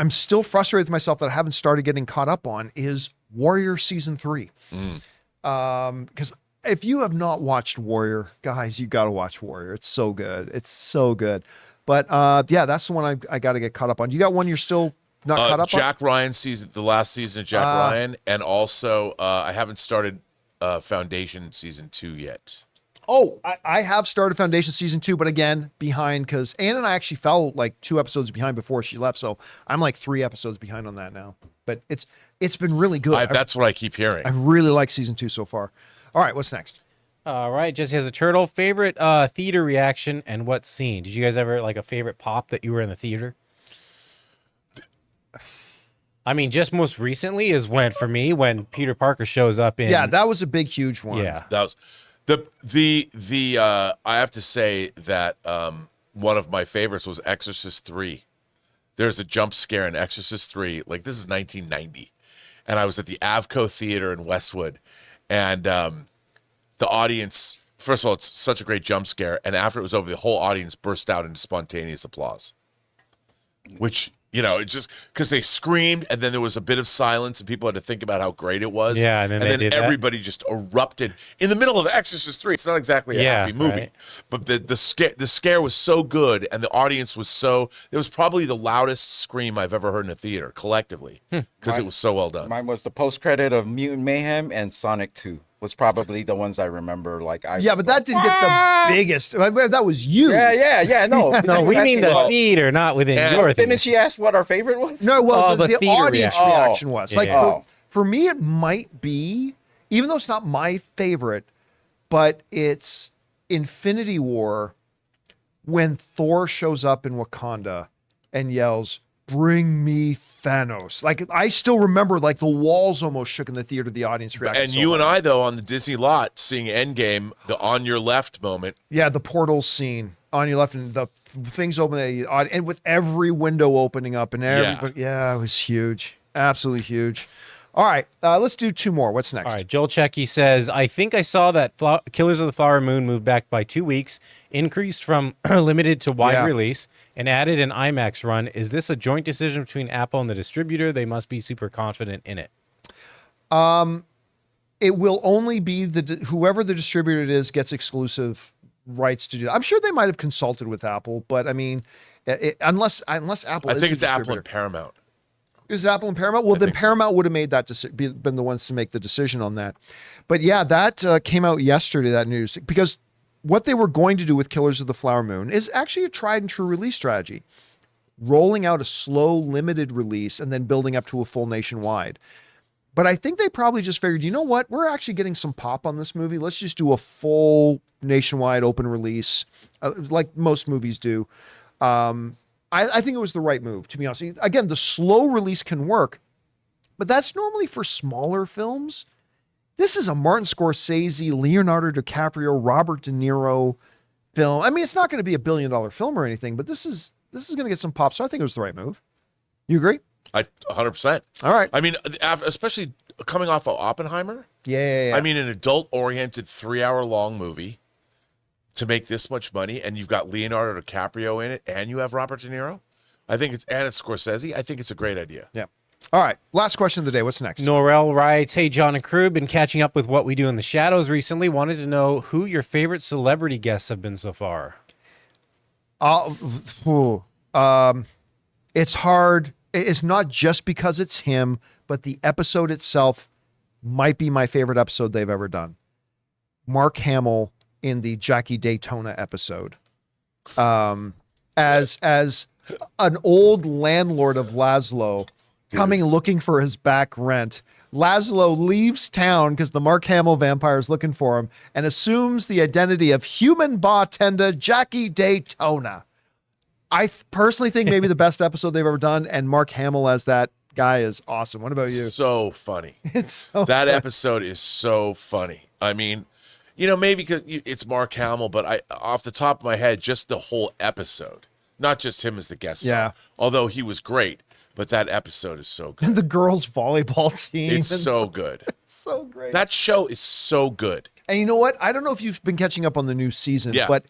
Speaker 1: still frustrated with myself that I haven't started getting caught up on is Warrior Season 3. Because if you have not watched Warrior, guys, you got to watch Warrior. It's so good. It's so good. But yeah, that's the one I got to get caught up on. You got one you're still not caught up on?
Speaker 3: Jack Ryan season, the last season of Jack Ryan, and also I haven't started Foundation season 2 yet.
Speaker 1: Oh, I have started Foundation season 2, but again, behind, because Anne and I actually fell like 2 episodes behind before she left. So I'm like 3 episodes behind on that now. But it's been really good.
Speaker 3: That's what I keep hearing.
Speaker 1: I really like season 2 so far. All right, what's next?
Speaker 2: All right, Jesse has a turtle. Favorite theater reaction and what scene? Did you guys ever like a favorite pop that you were in the theater? I mean, just most recently is when Peter Parker shows up in.
Speaker 1: Yeah, that was a big, huge one.
Speaker 2: Yeah.
Speaker 3: That was the I have to say that one of my favorites was Exorcist 3. There's a jump scare in Exorcist 3. Like, this is 1990. And I was at the Avco Theater in Westwood. And the audience, first of all, it's such a great jump scare. And after it was over, the whole audience burst out into spontaneous applause. Which, you know, it just, because they screamed and then there was a bit of silence and people had to think about how great it was.
Speaker 2: Yeah, and then
Speaker 3: everybody just erupted in the middle of Exorcist 3. It's not exactly a happy movie,
Speaker 2: right.
Speaker 3: but the scare was so good and the audience was it was probably the loudest scream I've ever heard in a theater collectively because it was so well done.
Speaker 4: Mine was the post credit of Mutant Mayhem and Sonic 2. Was probably the ones I remember. Like,
Speaker 1: Yeah, but that didn't get the biggest. That was you.
Speaker 4: Yeah. No,
Speaker 2: No, we mean the theater, not within your theater.
Speaker 4: Didn't she ask what our favorite was?
Speaker 1: No, well,
Speaker 2: the
Speaker 1: the
Speaker 2: theater
Speaker 1: audience
Speaker 2: reaction.
Speaker 1: reaction was like,
Speaker 2: Yeah.
Speaker 1: for me, it might be, even though it's not my favorite, but it's Infinity War when Thor shows up in Wakanda and yells, "Bring me Thanos." Like, I still remember, like, the walls almost shook in the theater, the audience reaction.
Speaker 3: And you and I, though, on the Disney lot, seeing Endgame, the on your left moment.
Speaker 1: Yeah, the portal scene on your left and the things open, and with every window opening up and everybody. Yeah, it was huge. Absolutely huge. All right, let's do 2 more. What's next?
Speaker 2: All right, Joel Checky says, I think I saw that Killers of the Flower Moon moved back by 2 weeks, increased from limited to wide release, and added an IMAX run. Is this a joint decision between Apple and the distributor? They must be super confident in it.
Speaker 1: It will only be whoever the distributor it is gets exclusive rights to do that. I'm sure they might have consulted with Apple, but I mean, unless Apple,
Speaker 3: I
Speaker 1: is
Speaker 3: think
Speaker 1: the
Speaker 3: it's Apple
Speaker 1: distributor.
Speaker 3: and Paramount.
Speaker 1: Is it Apple and Paramount? Well, then Paramount would have made that been the ones to make the decision on that. But yeah, that came out yesterday, that news, because what they were going to do with Killers of the Flower Moon is actually a tried and true release strategy, rolling out a slow, limited release and then building up to a full nationwide. But I think they probably just figured, you know what? We're actually getting some pop on this movie. Let's just do a full nationwide open release, like most movies do. I think it was the right move, to be honest. Again, the slow release can work, but that's normally for smaller films. This is a Martin Scorsese, Leonardo DiCaprio, Robert De Niro film. I mean, it's not going to be $1 billion film or anything, but this is going to get some pop. So I think it was the right move. You agree?
Speaker 3: 100%.
Speaker 1: All right.
Speaker 3: I mean, especially coming off of Oppenheimer.
Speaker 1: Yeah.
Speaker 3: I mean, an adult-oriented 3-hour-long movie to make this much money, and you've got Leonardo DiCaprio in it, and you have Robert De Niro. And it's Scorsese. I think it's a great idea.
Speaker 1: Yeah. All right. Last question of the day. What's next?
Speaker 2: Norel writes, hey, John and crew, been catching up with What We Do in the Shadows recently. Wanted to know who your favorite celebrity guests have been so far.
Speaker 1: It's hard. It's not just because it's him, but the episode itself might be my favorite episode they've ever done. Mark Hamill in the Jackie Daytona episode. As an old landlord of Laszlo coming looking for his back rent. Laszlo leaves town because the Mark Hamill vampire is looking for him and assumes the identity of human bartender Jackie Daytona. I personally think maybe the best episode they've ever done, and Mark Hamill as that guy is awesome. What about you?
Speaker 3: So funny.
Speaker 1: It's so
Speaker 3: that
Speaker 1: funny.
Speaker 3: episode is so funny. I mean, maybe because it's Mark Hamill, but off the top of my head, just the whole episode, not just him as the guest star, although he was great, but that episode is so good.
Speaker 1: And the girls' volleyball team.
Speaker 3: It's so good.
Speaker 1: It's so great.
Speaker 3: That show is so good.
Speaker 1: And you know what? I don't know if you've been catching up on the new season, but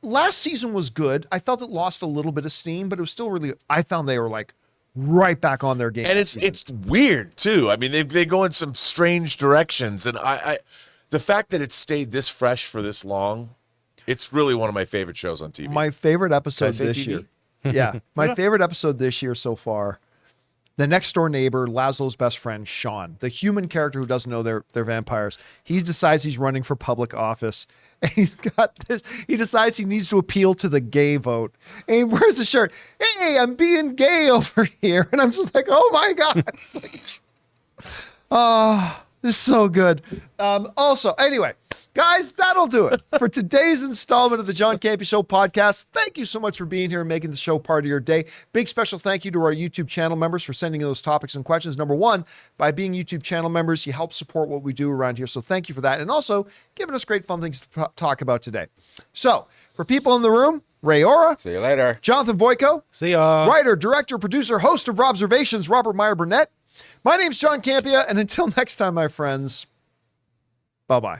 Speaker 1: last season was good. I felt it lost a little bit of steam, but it was still really, I found they were like right back on their game.
Speaker 3: And it's weird too. I mean, they go in some strange directions. And the fact that it stayed this fresh for this long, it's really one of my favorite shows on TV.
Speaker 1: My favorite episode
Speaker 3: Can I say
Speaker 1: this
Speaker 3: TV?
Speaker 1: year. Yeah. My favorite episode this year so far. The next door neighbor, Laszlo's best friend, Sean, the human character who doesn't know they're vampires. He decides he's running for public office. And he's got this. He decides he needs to appeal to the gay vote. And he wears a shirt. Hey, I'm being gay over here. And I'm just like, oh my God. This is so good. Also, anyway, guys, that'll do it for today's installment of the John Campea Show podcast. Thank you so much for being here and making the show part of your day. Big special thank you to our YouTube channel members for sending those topics and questions. Number one, by being YouTube channel members, you help support what we do around here. So thank you for that. And also giving us great fun things to talk about today. So for people in the room, Ray Ora.
Speaker 4: See you later.
Speaker 1: Jonathan Voico.
Speaker 2: See ya.
Speaker 1: Writer, director, producer, host of Robservations, Robert Meyer Burnett. My name's John Campea. And until next time, my friends, bye-bye.